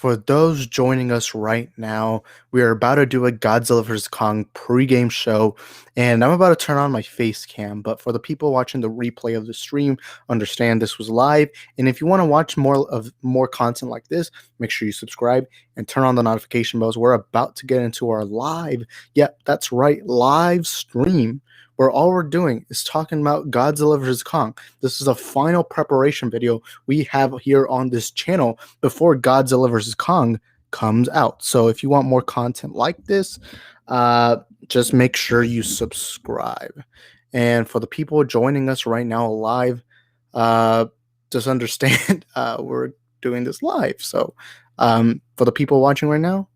For those joining us right now, we are about to do a Godzilla vs. Kong pregame show, and I'm about to turn on my face cam. But for the people watching the replay of the stream, understand this was live. And if you want to watch more content like this, make sure you subscribe and turn on the notification bells. We're about to get into our live, that's right, live stream, where all we're doing is talking about Godzilla vs. Kong. This is a final preparation video we have here on this channel before Godzilla vs. Kong comes out. So if you want more content like this, just make sure you subscribe. And for the people joining us right now live, just understand we're doing this live. So for the people watching right now,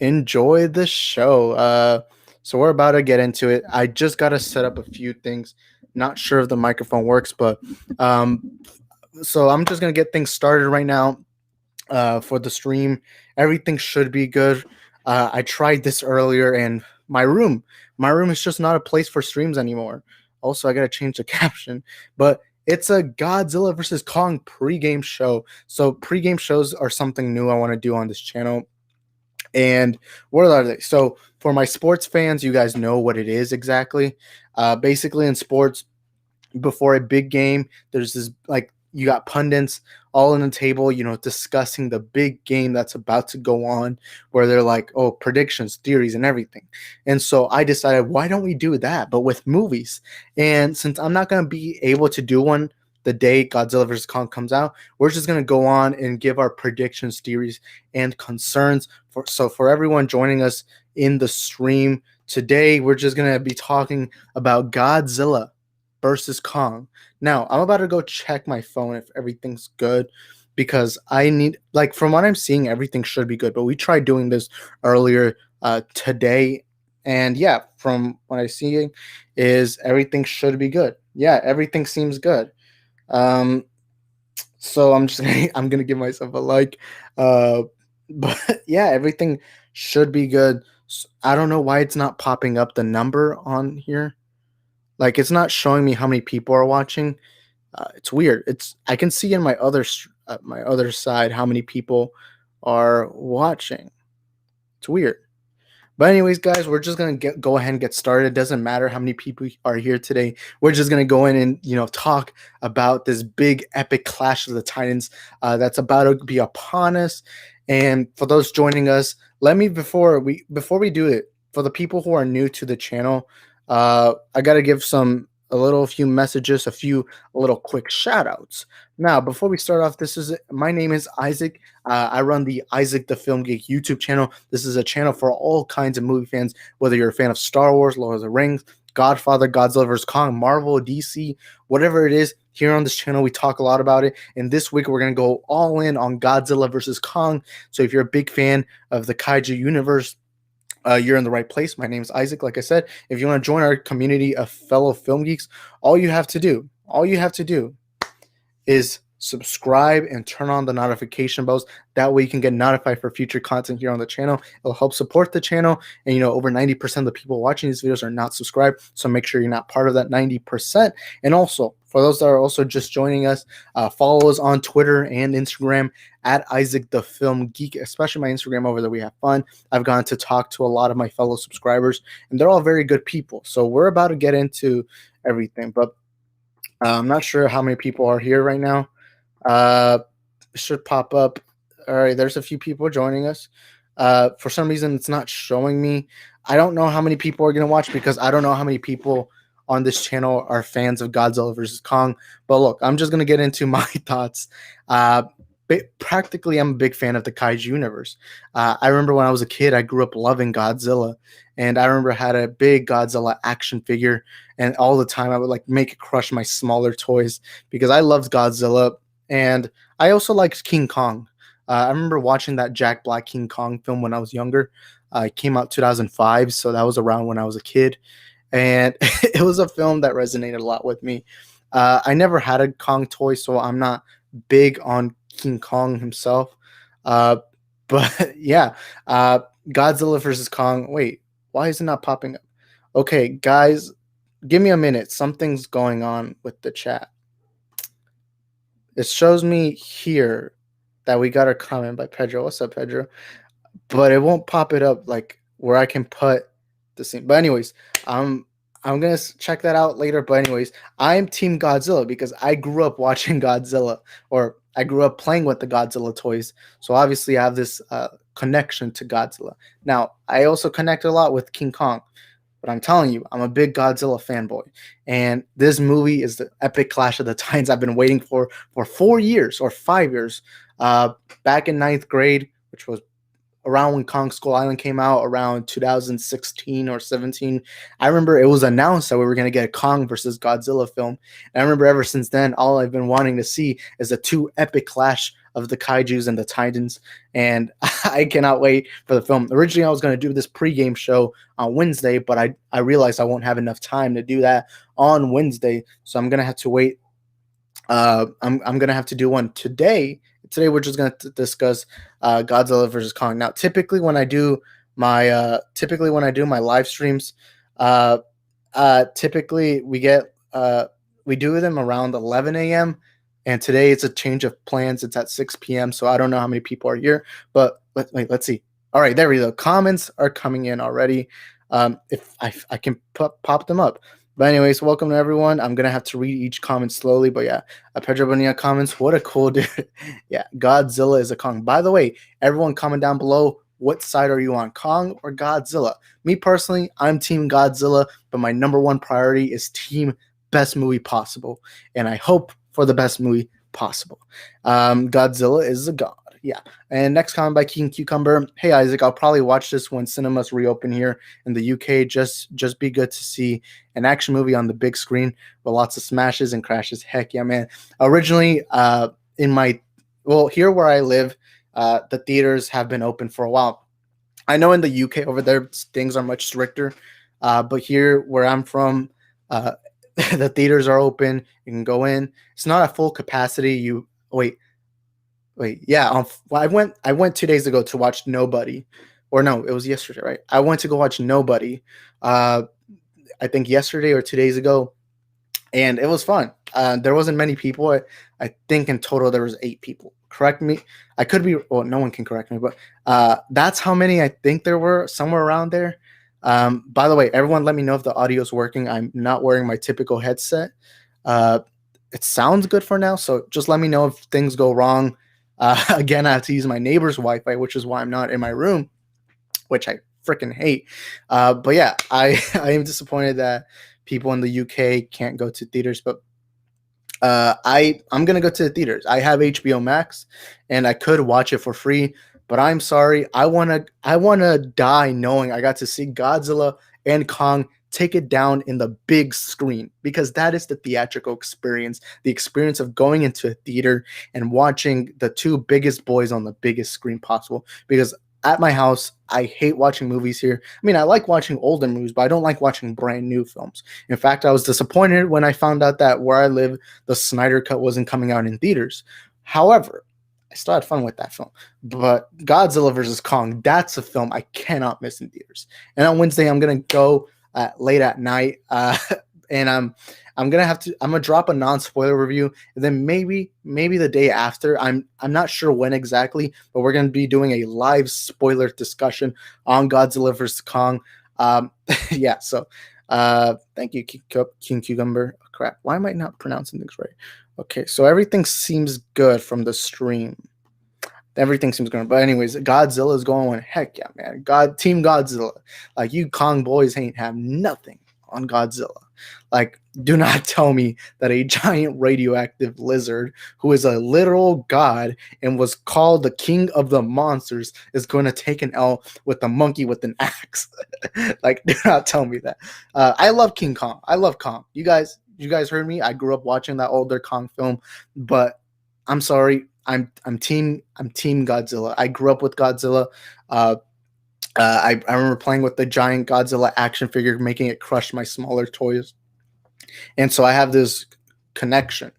enjoy the show. So we're about to get into it. I just got to set up a few things. Not sure if the microphone works, but so I'm just going to get things started right now for the stream. Everything should be good. I tried this earlier, and my room is just not a place for streams anymore. Also, I got to change the caption, but it's a Godzilla versus Kong pregame show. So pregame shows are something new I want to do on this channel. And what are they? So for my sports fans, you guys know what it is exactly. Basically, in sports, before a big game, there's this, like, you got pundits all in the table, discussing the big game that's about to go on, where they're like, oh, predictions, theories, and everything. And so I decided, why don't we do that, but with movies? And since I'm not going to be able to do one the day Godzilla vs. Kong comes out, we're just going to go on and give our predictions, theories, and concerns. For everyone joining us in the stream today, we're just going to be talking about Godzilla versus Kong. Now, I'm about to go check my phone if everything's good, because I need, like, from what I'm seeing, everything should be good. But we tried doing this earlier today, and yeah, from what I see is everything should be good. Yeah, everything seems good. So I'm gonna give myself a like. But yeah, everything should be good. I don't know why it's not popping up the number on here. Like, it's not showing me how many people are watching. It's weird. I can see in my other side how many people are watching. It's weird. But anyways, guys, we're just gonna go ahead and get started. It doesn't matter how many people are here today. We're just gonna go in and talk about this big epic clash of the Titans that's about to be upon us. And for those joining us, let me before we do it, for the people who are new to the channel, I gotta give a few messages, a little quick shout outs. Now, before we start off, my name is Isaac. I run the Isaac the Film Geek YouTube channel. This is a channel for all kinds of movie fans, whether you're a fan of Star Wars, Lord of the Rings, Godfather, Godzilla vs. Kong, Marvel, DC, whatever it is. Here on this channel, we talk a lot about it. And this week, we're going to go all in on Godzilla vs. Kong. So if you're a big fan of the kaiju universe, you're in the right place. My name is Isaac. Like I said, if you want to join our community of fellow film geeks, all you have to do is subscribe and turn on the notification bells. That way you can get notified for future content here on the channel. It'll help support the channel. And over 90% of the people watching these videos are not subscribed, so make sure you're not part of that 90%. And also, for those that are also just joining us, follow us on Twitter and Instagram at Isaac the Film Geek, especially my Instagram. Over there we have fun. I've gone to talk to a lot of my fellow subscribers, and they're all very good people. So we're about to get into everything, but I'm not sure how many people are here right now. Should pop up. All right, there's a few people joining us. For some reason, it's not showing me. I don't know how many people are going to watch, because I don't know how many people on this channel are fans of Godzilla vs. Kong. But look, I'm just going to get into my thoughts. Practically, I'm a big fan of the kaiju universe. I remember when I was a kid, I grew up loving Godzilla. And I remember I had a big Godzilla action figure. And all the time, I would make it crush my smaller toys, because I loved Godzilla. And I also liked King Kong. I remember watching that Jack Black King Kong film when I was younger. It came out 2005, so that was around when I was a kid. And it was a film that resonated a lot with me. I never had a Kong toy, so I'm not big on King Kong himself. But yeah, Godzilla versus Kong. Wait, why is it not popping up? Okay, guys, give me a minute. Something's going on with the chat. It shows me here that we got a comment by Pedro. What's up, Pedro? But it won't pop it up like where I can put the scene. But anyways, I'm gonna check that out later. But anyways, I'm Team Godzilla because I grew up watching Godzilla, or I grew up playing with the Godzilla toys. So obviously, I have this connection to Godzilla. Now, I also connect a lot with King Kong. But I'm telling you, I'm a big Godzilla fanboy, and this movie is the epic clash of the titans I've been waiting for 4 years or 5 years. Uh, Back in ninth grade, which was around when Kong Skull Island came out, around 2016 or 17. I remember it was announced that we were going to get a Kong versus Godzilla film. And I remember ever since then, all I've been wanting to see is the two epic clash of the kaijus and the titans. And I cannot wait for the film. Originally, I was going to do this pregame show on Wednesday, but I realized I won't have enough time to do that on Wednesday. So I'm going to have to wait. I'm gonna have to do one today. Today we're just gonna discuss Godzilla versus Kong. Now, typically when I do my live streams, uh, typically we do them around 11 a.m. And today it's a change of plans. It's at 6 p.m. So I don't know how many people are here, but let's see. All right, there we go. Comments are coming in already. If I can pop them up. But anyways, welcome to everyone. I'm gonna have to read each comment slowly, but yeah, Pedro Bonilla comments, what a cool dude. Yeah, Godzilla is a Kong. By the way, everyone comment down below, what side are you on, Kong or Godzilla? Me personally, I'm Team Godzilla, but my number one priority is Team Best Movie Possible, and I hope for the best movie possible. Godzilla is a god. Yeah. And next comment by King Cucumber. Hey Isaac, I'll probably watch this when cinemas reopen here in the UK. Just be good to see an action movie on the big screen with lots of smashes and crashes. Heck yeah, man. Originally, here where I live, the theaters have been open for a while. I know in the UK over there things are much stricter, but here where I'm from, the theaters are open. You can go in. It's not a full capacity. Yeah. I went 2 days ago to watch Nobody, or no, it was yesterday, right? I went to go watch Nobody. I think yesterday or 2 days ago, and it was fun. There wasn't many people. I think in total there was 8 people. Correct me. I could be. Well, no one can correct me, but that's how many I think there were, somewhere around there. By the way, everyone, let me know if the audio is working. I'm not wearing my typical headset. It sounds good for now, so just let me know if things go wrong. Again, I have to use my neighbor's Wi-Fi, which is why I'm not in my room, which I freaking hate. But yeah, I am disappointed that people in the UK can't go to theaters, but I'm gonna go to the theaters. I have HBO Max, and I could watch it for free. But I'm sorry, I wanna die knowing I got to see Godzilla and Kong take it down in the big screen, because that is the theatrical experience, the experience of going into a theater and watching the two biggest boys on the biggest screen possible. Because at my house, I hate watching movies here. I mean, I like watching older movies, but I don't like watching brand new films. In fact, I was disappointed when I found out that where I live, the Snyder Cut wasn't coming out in theaters. However, I still had fun with that film. But Godzilla vs. Kong, that's a film I cannot miss in theaters. And on Wednesday, I'm going to go late at night, and I'm gonna drop a non-spoiler review, and then maybe the day after, I'm not sure when exactly, but we're gonna be doing a live spoiler discussion on Godzilla vs. Kong. Yeah, so thank you, King Cucumber. Oh, crap, why am I not pronouncing things right? Okay, so everything seems good from the stream. Everything seems good. But anyways, Godzilla is going, heck yeah, man. Team Godzilla. Like, you Kong boys ain't have nothing on Godzilla. Like, do not tell me that a giant radioactive lizard who is a literal god and was called the king of the monsters is going to take an L with a monkey with an axe. Like, do not tell me that. I love King Kong. I love Kong. You guys heard me. I grew up watching that older Kong film, but I'm sorry. I'm team Godzilla. I grew up with Godzilla. I remember playing with the giant Godzilla action figure, making it crush my smaller toys, and so I have this connection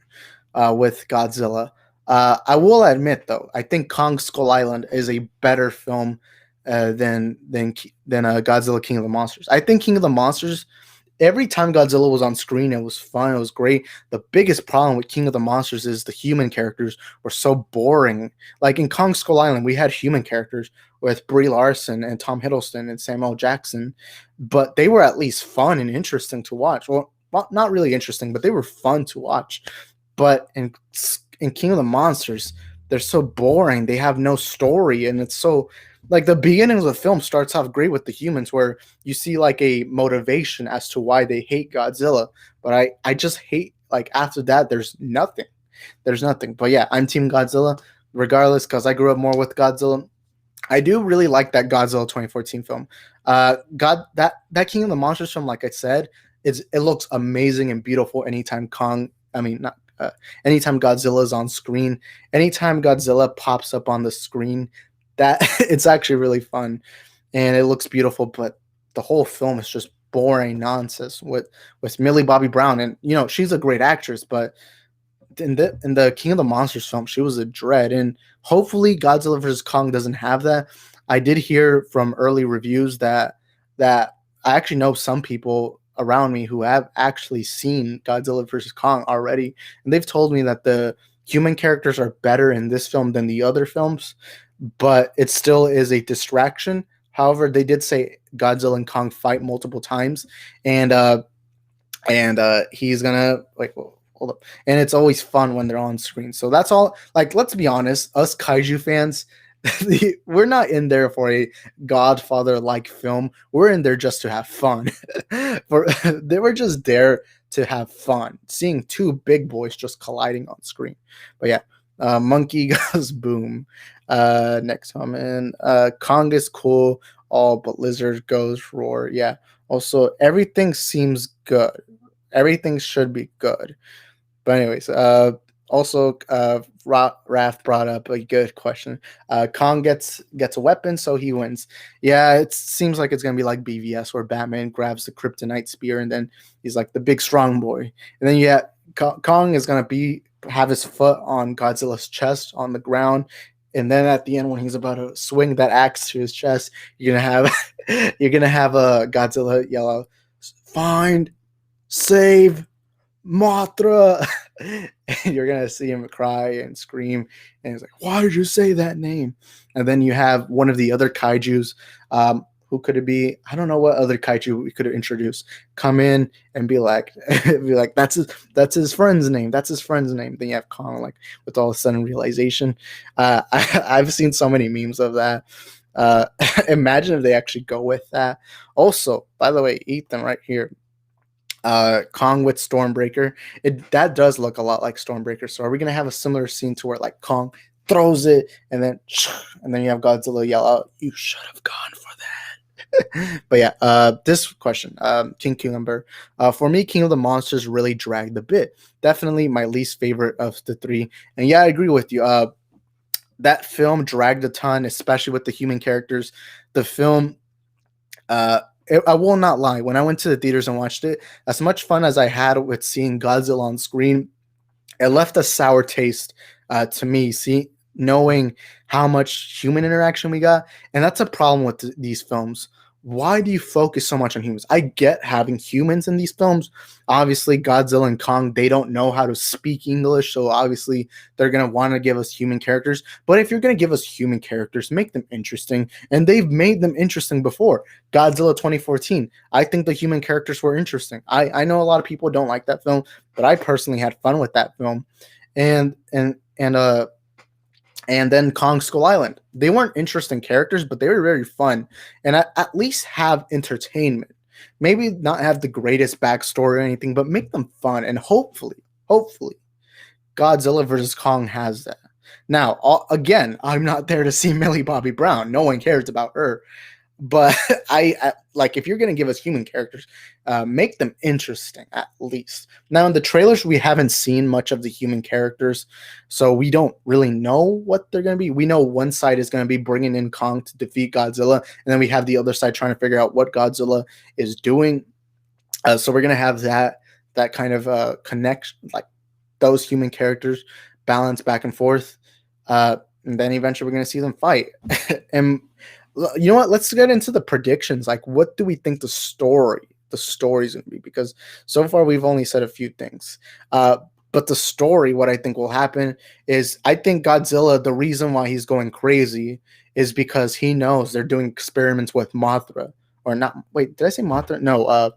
with Godzilla. I will admit, though, I think Kong Skull Island is a better film than Godzilla King of the Monsters. I think King of the Monsters every time Godzilla was on screen, it was fun. It was great. The biggest problem with King of the Monsters is the human characters were so boring. Like in Kong Skull Island, we had human characters with Brie Larson and Tom Hiddleston and Samuel Jackson, but they were at least fun and interesting to watch. Well, not really interesting, but they were fun to watch. But in King of the Monsters, they're so boring. They have no story, and it's so like the beginning of the film starts off great with the humans, where you see like a motivation as to why they hate Godzilla. But I just hate like after that, there's nothing. There's nothing. But yeah, I'm Team Godzilla, regardless, because I grew up more with Godzilla. I do really like that Godzilla 2014 film. God, that King of the Monsters film, like I said, it looks amazing and beautiful anytime Kong. I mean, not anytime Godzilla is on screen. Anytime Godzilla pops up on the screen, that it's actually really fun, and it looks beautiful. But the whole film is just boring nonsense with Millie Bobby Brown, and she's a great actress, but in the King of the Monsters film, she was a dread, and hopefully Godzilla vs Kong doesn't have that. I did hear from early reviews that I actually know some people around me who have actually seen Godzilla vs Kong already, and they've told me that the human characters are better in this film than the other films, but it still is a distraction. However, they did say Godzilla and Kong fight multiple times, and he's gonna like hold up, and it's always fun when they're on screen. So that's all. Like, let's be honest, us kaiju fans, we're not in there for a Godfather like film. We're in there just to have fun. They were just there to have fun, seeing two big boys just colliding on screen. But yeah, monkey goes boom. Next comment. Kong is cool, all but lizard goes roar. Yeah. Also, everything seems good. Everything should be good. But anyways, also, Raph brought up a good question. Kong gets a weapon, so he wins. Yeah, it seems like it's gonna be like BVS, where Batman grabs the kryptonite spear, and then he's like the big strong boy. And then yeah, Kong is gonna have his foot on Godzilla's chest on the ground. And then at the end, when he's about to swing that axe to his chest, you're gonna have a Godzilla yell out, "Find, save, Mothra." And you're gonna see him cry and scream, and he's like, "Why did you say that name?" And then you have one of the other kaiju's. Who could it be? I don't know what other kaiju we could have introduced. Come in and be like, that's his friend's name. That's his friend's name. Then you have Kong like with all of a sudden realization. I've seen so many memes of that. Imagine if they actually go with that. Also, by the way, Ethan right here. Kong with Stormbreaker. That does look a lot like Stormbreaker. So are we gonna have a similar scene to where like Kong throws it and then you have Godzilla yell out, "You should have gone for that." But yeah, this question, King Cucumber. For me, King of the Monsters really dragged a bit. Definitely my least favorite of the three. And yeah, I agree with you. That film dragged a ton, especially with the human characters. The film, I will not lie. When I went to the theaters and watched it, as much fun as I had with seeing Godzilla on screen, it left a sour taste to me. Knowing how much human interaction we got, and that's a problem with these films. Why do you focus so much on humans? I get having humans in these films. Obviously, Godzilla and Kong, they don't know how to speak English, so obviously they're gonna want to give us human characters. But if you're gonna give us human characters, make them interesting, and they've made them interesting before. Godzilla 2014, I think the human characters were interesting. I know a lot of people don't like that film, but I personally had fun with that film, and then Kong Skull Island. They weren't interesting characters, but they were very fun. And at least have entertainment. Maybe not have the greatest backstory or anything, but make them fun. And hopefully, Godzilla versus Kong has that. Now, again, I'm not there to see Millie Bobby Brown. No one cares about her. But I like, if you're going to give us human characters, make them interesting at least. Now in the trailers, we haven't seen much of the human characters, so we don't really know what they're going to be. We know one side is going to be bringing in Kong to defeat Godzilla, and then we have the other side trying to figure out what Godzilla is doing. So we're going to have that kind of connection, like those human characters balance back and forth, and then eventually we're going to see them fight. And you know what? Let's get into the predictions. Like, what do we think the story the story's going to be, because so far we've only said a few things. Uh, but the story, what I think will happen is, I think Godzilla, the reason why he's going crazy is because he knows they're doing experiments with Mothra. Or not, wait, did I say Mothra? No,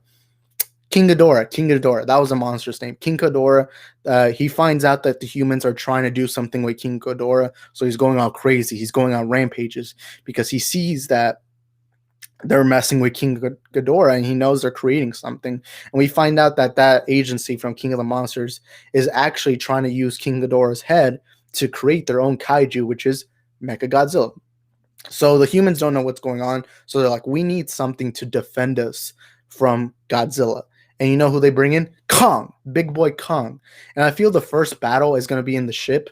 King Ghidorah. King Ghidorah. That was a monster's name. King Ghidorah. He finds out that the humans are trying to do something with King Ghidorah, so he's going all crazy. He's going on rampages because he sees that they're messing with King Ghidorah, and he knows they're creating something. And we find out that that agency from King of the Monsters is actually trying to use King Ghidorah's head to create their own kaiju, which is Mechagodzilla. So the humans don't know what's going on. So they're like, we need something to defend us from Godzilla. And you know who they bring in? Kong, big boy Kong. And I feel the first battle is going to be in the ship.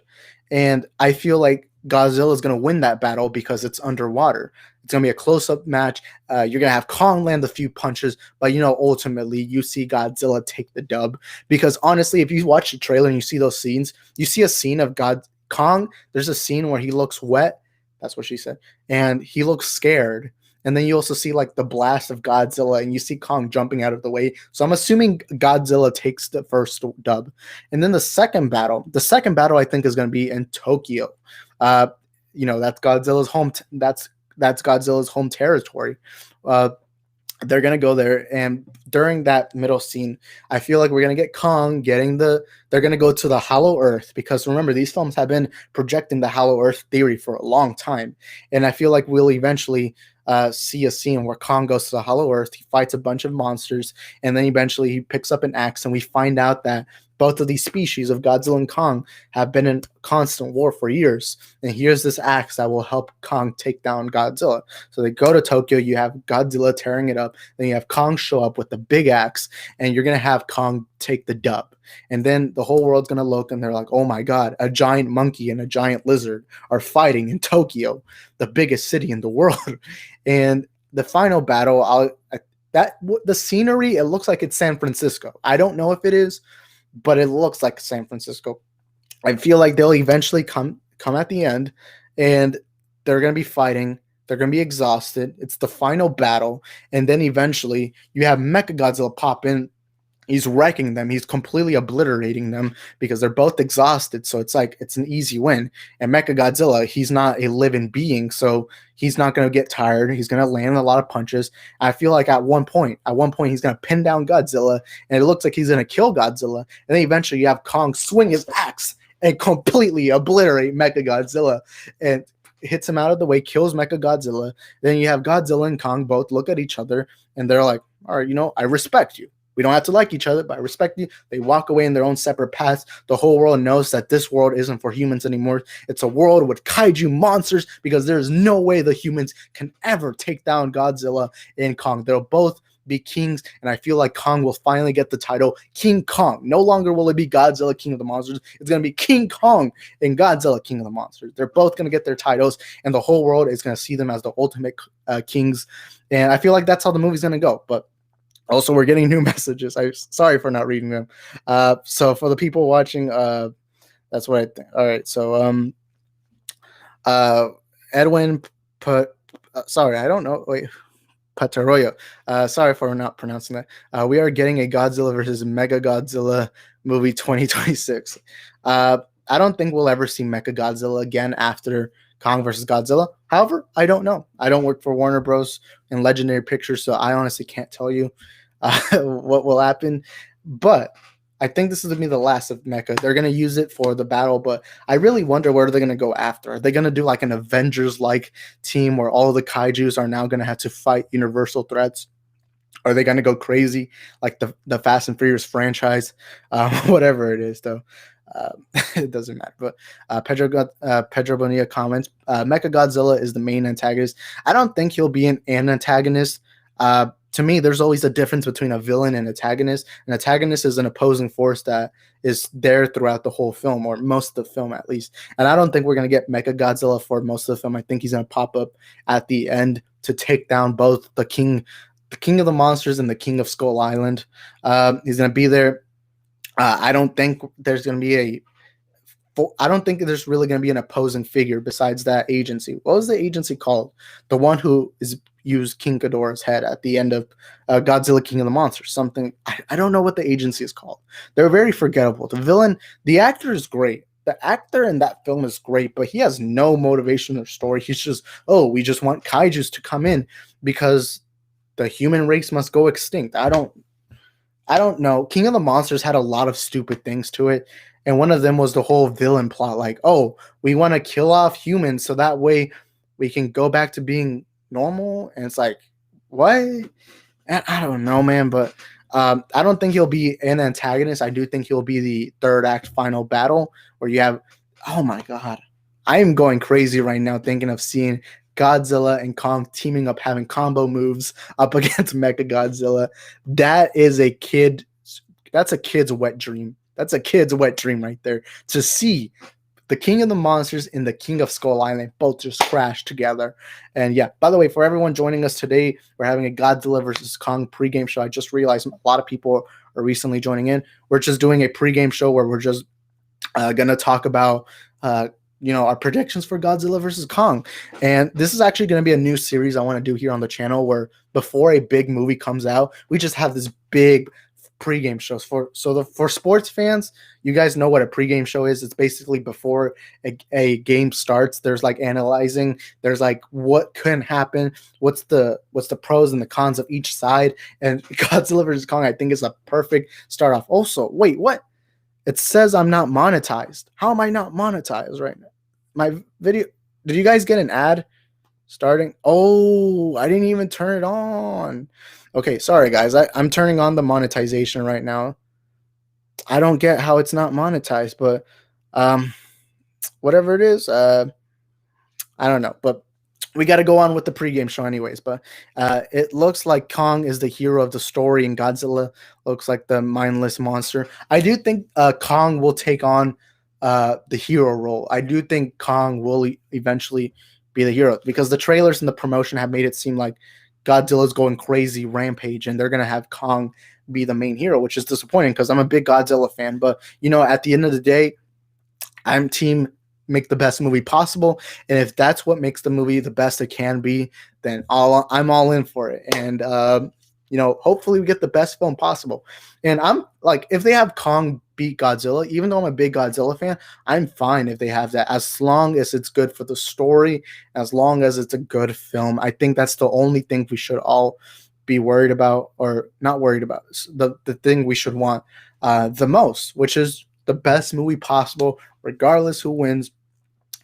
And I feel like Godzilla is going to win that battle because it's underwater. It's going to be a close-up match. You're going to have Kong land a few punches, but ultimately you see Godzilla take the dub. Because honestly, if you watch the trailer and you see those scenes, you see a scene of Kong. There's a scene where he looks wet. That's what she said. And he looks scared. And then you also see like the blast of Godzilla, and you see Kong jumping out of the way. So I'm assuming Godzilla takes the first dub. And then the second battle I think is going to be in Tokyo. That's Godzilla's home. That's Godzilla's home territory. They're going to go there, and during that middle scene, I feel like we're going to get Kong they're going to go to the Hollow Earth, because remember, these films have been projecting the Hollow Earth theory for a long time. And I feel like we'll eventually see a scene where Kong goes to the Hollow Earth, he fights a bunch of monsters, and then eventually he picks up an axe, and we find out that both of these species of Godzilla and Kong have been in constant war for years. And here's this axe that will help Kong take down Godzilla. So they go to Tokyo, you have Godzilla tearing it up, then you have Kong show up with the big axe, and you're going to have Kong take the dub. And then the whole world's going to look, and they're like, oh my God, a giant monkey and a giant lizard are fighting in Tokyo, the biggest city in the world. And the final battle, the scenery, it looks like it's San Francisco. I don't know if it is, but it looks like San Francisco. I feel like they'll eventually come at the end, and they're going to be fighting. They're going to be exhausted. It's the final battle. And then eventually you have Mechagodzilla pop in. He's wrecking them. He's completely obliterating them because they're both exhausted. So it's like, it's an easy win. And Mechagodzilla, he's not a living being, so he's not going to get tired. He's going to land a lot of punches. I feel like at one point, he's going to pin down Godzilla, and it looks like he's going to kill Godzilla. And then eventually you have Kong swing his axe and completely obliterate Mechagodzilla and hits him out of the way, kills Mechagodzilla. Then you have Godzilla and Kong both look at each other, and they're like, all right, I respect you. We don't have to like each other, but I respect you. They walk away in their own separate paths. The whole world knows that this world isn't for humans anymore. It's a world with kaiju monsters, because there's no way the humans can ever take down Godzilla and Kong. They'll both be kings, and I feel like Kong will finally get the title King Kong. No longer will it be Godzilla, King of the Monsters. It's going to be King Kong and Godzilla, King of the Monsters. They're both going to get their titles, and the whole world is going to see them as the ultimate kings. And I feel like that's how the movie's going to go. But also, we're getting new messages. I'm sorry for not reading them. So for the people watching, that's what I think. All right. So Edwin sorry, I don't know. Wait. Pataroyo. Sorry for not pronouncing that. We are getting a Godzilla versus Mechagodzilla movie 2026. I don't think we'll ever see Mechagodzilla again after Kong versus Godzilla. However, I don't know. I don't work for Warner Bros. And Legendary Pictures, so I honestly can't tell you what will happen. But I think this is going to be the last of Mecha. They're going to use it for the battle, but I really wonder where they're going to go after. Are they going to do like an Avengers-like team where all the kaijus are now going to have to fight universal threats? Are they going to go crazy like the Fast and Furious franchise? Whatever it is, though. It doesn't matter. But Pedro Bonilla comments, Mechagodzilla is the main antagonist. I don't think he'll be an antagonist. To me, there's always a difference between a villain and antagonist. An antagonist is an opposing force that is there throughout the whole film, or most of the film at least. And I don't think we're going to get Mechagodzilla for most of the film. I think he's going to pop up at the end to take down both the king of the monsters and the king of Skull Island. He's going to be there. I don't think there's going to be I don't think there's really going to be an opposing figure besides that agency. What was the agency called? The one who is use King Ghidorah's head at the end of Godzilla King of the Monsters. Something I don't know what the agency is called. They're very forgettable. The villain, the actor is great. The actor in that film is great, but he has no motivation or story. He's just, oh, we just want kaijus to come in because the human race must go extinct. I don't know. King of the Monsters had a lot of stupid things to it. And one of them was the whole villain plot. Like, oh, we want to kill off humans so that way we can go back to being normal. And it's like, what? And I don't know, man. But I don't think he'll be an antagonist. I do think he'll be the third act final battle where you have, oh my God. I am going crazy right now thinking of seeing Godzilla and Kong teaming up, having combo moves up against Mecha Godzilla. That is a kid. That's a kid's wet dream. That's a kid's wet dream right there. To see the King of the Monsters and the King of Skull Island both just crash together. And yeah, by the way, for everyone joining us today, we're having a Godzilla versus Kong pregame show. I just realized a lot of people are recently joining in. We're just doing a pregame show where we're just going to talk about our predictions for Godzilla versus Kong. And this is actually going to be a new series I want to do here on the channel where before a big movie comes out, we just have this big pregame shows for sports fans. You guys know what a pregame show is. It's basically before a game starts. There's like analyzing. There's like what can happen. What's the pros and the cons of each side. And Godzilla vs. Kong, I think, is a perfect start off. Also, wait, what? It says I'm not monetized. How am I not monetized right now? My video. Did you guys get an ad starting? Oh, I didn't even turn it on. Okay, sorry guys. I'm turning on the monetization right now. I don't get how it's not monetized, but whatever it is, I don't know. But we got to go on with the pregame show anyways. But it looks like Kong is the hero of the story and Godzilla looks like the mindless monster. I do think Kong will take on the hero role. I do think Kong will eventually be the hero because the trailers and the promotion have made it seem like Godzilla's going crazy rampage and they're going to have Kong be the main hero, which is disappointing because I'm a big Godzilla fan. But, at the end of the day, I'm team make the best movie possible. And if that's what makes the movie the best it can be, then I'm all in for it. And, hopefully we get the best film possible. And I'm like, if they have Kong beat Godzilla, even though I'm a big Godzilla fan, I'm fine if they have that, as long as it's good for the story, as long as it's a good film. I think that's the only thing we should all be worried about, or not worried about. The thing we should want the most, which is the best movie possible, regardless who wins.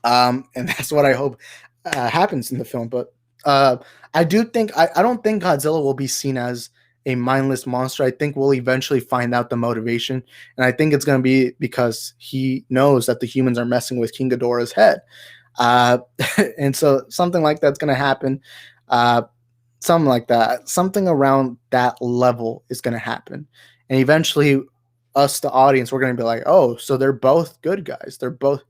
And that's what I hope happens in the film. But I do think I don't think Godzilla will be seen as a mindless monster. I think we'll eventually find out the motivation, and I think it's going to be because he knows that the humans are messing with King Ghidorah's head, and so something like that's going to happen. Something like that, something around that level is going to happen, and eventually, us, the audience, we're going to be like, oh, so they're both good guys. They're both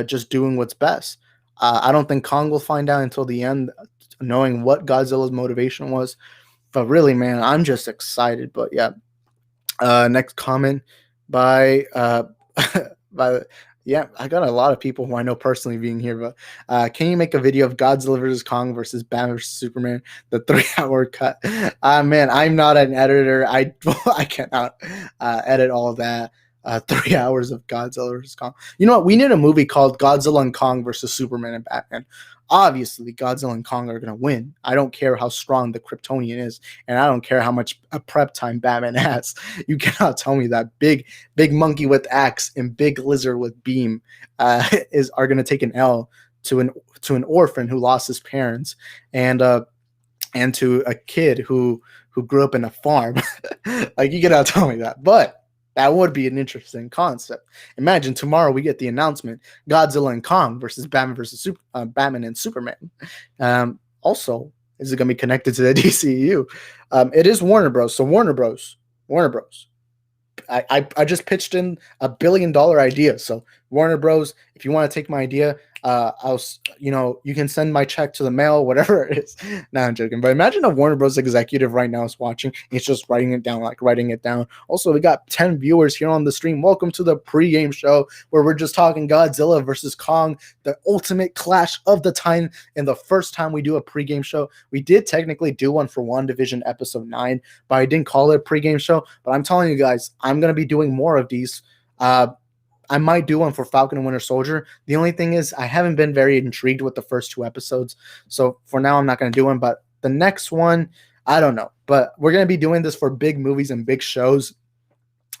just doing what's best. I don't think Kong will find out until the end, knowing what Godzilla's motivation was. But really, man, I'm just excited. But yeah, next comment by yeah, I got a lot of people who I know personally being here. But can you make a video of Godzilla versus Kong versus Batman versus Superman, the 3-hour cut? Man, I'm not an editor. I cannot edit all of that. 3 hours of Godzilla versus Kong. You know what? We need a movie called Godzilla and Kong versus Superman and Batman. Obviously, Godzilla and Kong are going to win. I don't care how strong the Kryptonian is, and I don't care how much prep time Batman has. You cannot tell me that big monkey with axe and big lizard with beam are going to take an L to an orphan who lost his parents, and to a kid who grew up in a farm. Like, you cannot tell me that, but that would be an interesting concept. Imagine tomorrow we get the announcement: Godzilla and Kong versus Batman versus Batman and Superman. Also, is it going to be connected to the DCU? It is Warner Bros. So Warner Bros. I just pitched in $1 billion idea. So Warner Bros., if you want to take my idea, you can send my check to the mail, whatever it is. No, I'm joking. But imagine a Warner Bros. Executive right now is watching. He's just writing it down, like writing it down. Also, we got 10 viewers here on the stream. Welcome to the pregame show where we're just talking Godzilla versus Kong, the ultimate clash of the time. And the first time we do a pregame show, we did technically do one for WandaVision episode 9, but I didn't call it a pregame show. But I'm telling you guys, I'm going to be doing more of these. I might do one for Falcon and Winter Soldier. The only thing is I haven't been very intrigued with the first 2 episodes. So for now, I'm not going to do one. But the next one, I don't know. But we're going to be doing this for big movies and big shows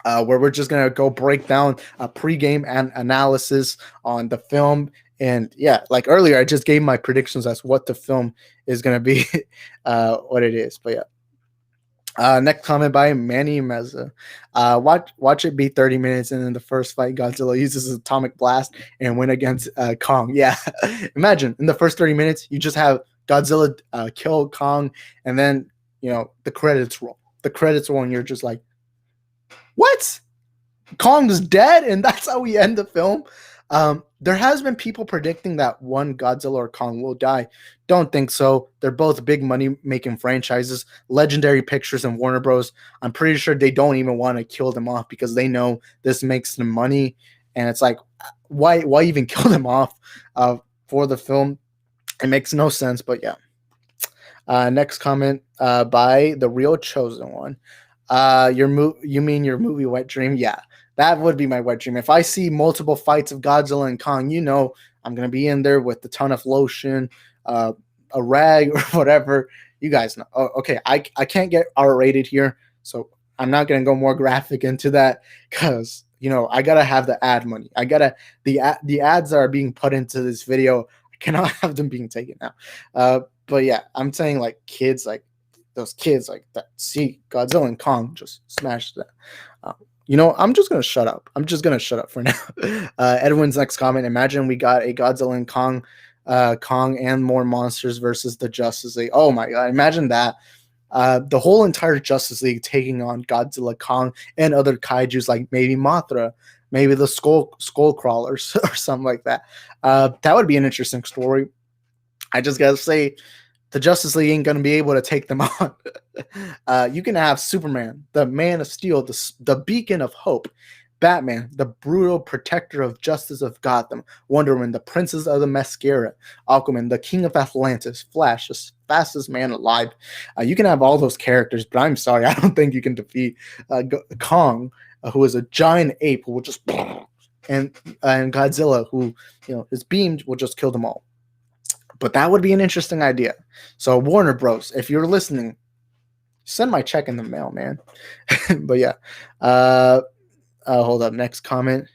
where we're just going to go break down a pregame and analysis on the film. And yeah, like earlier, I just gave my predictions as what the film is going to be, what it is. But yeah. Next comment by Manny Meza. Watch it be 30 minutes, and in the first fight, Godzilla uses his atomic blast and win against Kong. Yeah, imagine in the first 30 minutes, you just have Godzilla kill Kong, and then the credits roll. The credits roll, and you're just like, what? Kong's dead, and that's how we end the film. There has been people predicting that one Godzilla or Kong will die. Don't think so. They're both big money making franchises, Legendary Pictures and Warner Bros. I'm pretty sure they don't even want to kill them off because they know this makes them money. And it's like, why even kill them off for the film? It makes no sense, but yeah. Next comment by The Real Chosen One. You mean your movie Wet Dream? Yeah. That would be my wet dream. If I see multiple fights of Godzilla and Kong, I'm going to be in there with a ton of lotion, a rag, or whatever. You guys know. Oh, okay, I can't get R-rated here, so I'm not going to go more graphic into that because, I got to have the ad money. The ads that are being put into this video, I cannot have them being taken out. But yeah, I'm saying like kids, like those kids like that see Godzilla and Kong, just smash that. I'm just going to shut up. I'm just going to shut up for now. Edwin's next comment. Imagine we got a Godzilla and Kong and more monsters versus the Justice League. Oh my God. Imagine that. The whole entire Justice League taking on Godzilla, Kong, and other kaijus like maybe Mothra, maybe the skull crawlers or something like that. That would be an interesting story. I just got to say, the Justice League ain't going to be able to take them on. You can have Superman, the Man of Steel, the beacon of hope, Batman, the brutal protector of justice of Gotham, Wonder Woman, the princess of the mascara, Aquaman, the king of Atlantis, Flash, the fastest man alive. You can have all those characters, but I'm sorry, I don't think you can defeat Kong, who is a giant ape who will just and Godzilla, who his beam will just kill them all. But that would be an interesting idea. So Warner Bros., if you're listening, send my check in the mail, man. But yeah. Hold up. Next comment.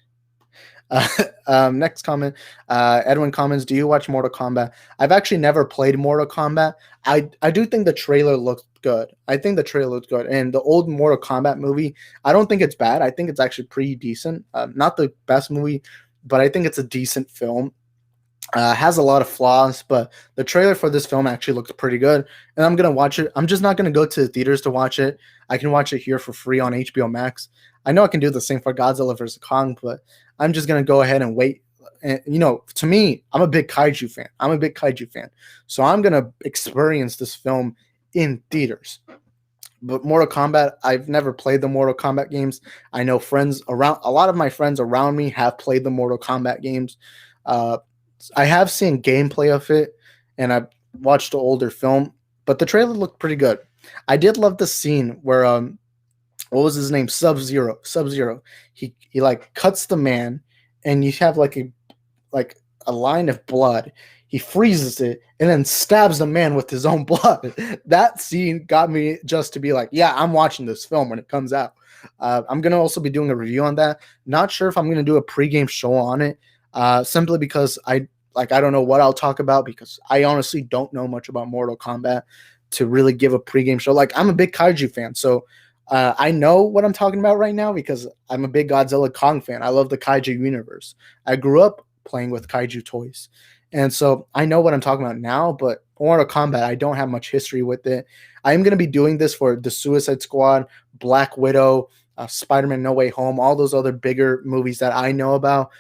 Edwin comments, do you watch Mortal Kombat? I've actually never played Mortal Kombat. I do think the trailer looks good. I think the trailer looks good. And the old Mortal Kombat movie, I don't think it's bad. I think it's actually pretty decent. Not the best movie, but I think it's a decent film. Has a lot of flaws, but the trailer for this film actually looks pretty good, and I'm gonna watch it. I'm just not gonna go to the theaters to watch it. I can watch it here for free on HBO Max. I know I can do the same for Godzilla vs. Kong, but I'm just gonna go ahead and wait. And to me, I'm a big kaiju fan. So I'm gonna experience this film in theaters. But Mortal Kombat, I've never played the Mortal Kombat games. I know a lot of my friends around me have played the Mortal Kombat games. I have seen gameplay of it, and I've watched the older film, but the trailer looked pretty good. I did love the scene where what was his name? Sub-Zero. He like cuts the man, and you have like a line of blood. He freezes it and then stabs the man with his own blood. That scene got me just to be like, yeah, I'm watching this film when it comes out. I'm gonna also be doing a review on that. Not sure if I'm gonna do a pregame show on it. Simply because I don't know what I'll talk about because I honestly don't know much about Mortal Kombat to really give a pregame show. Like, I'm a big kaiju fan, so I know what I'm talking about right now because I'm a big Godzilla Kong fan. I love the kaiju universe. I grew up playing with kaiju toys, and so I know what I'm talking about now, but Mortal Kombat, I don't have much history with it. I am going to be doing this for the Suicide Squad, Black Widow, Spider-Man No Way Home, all those other bigger movies that I know about.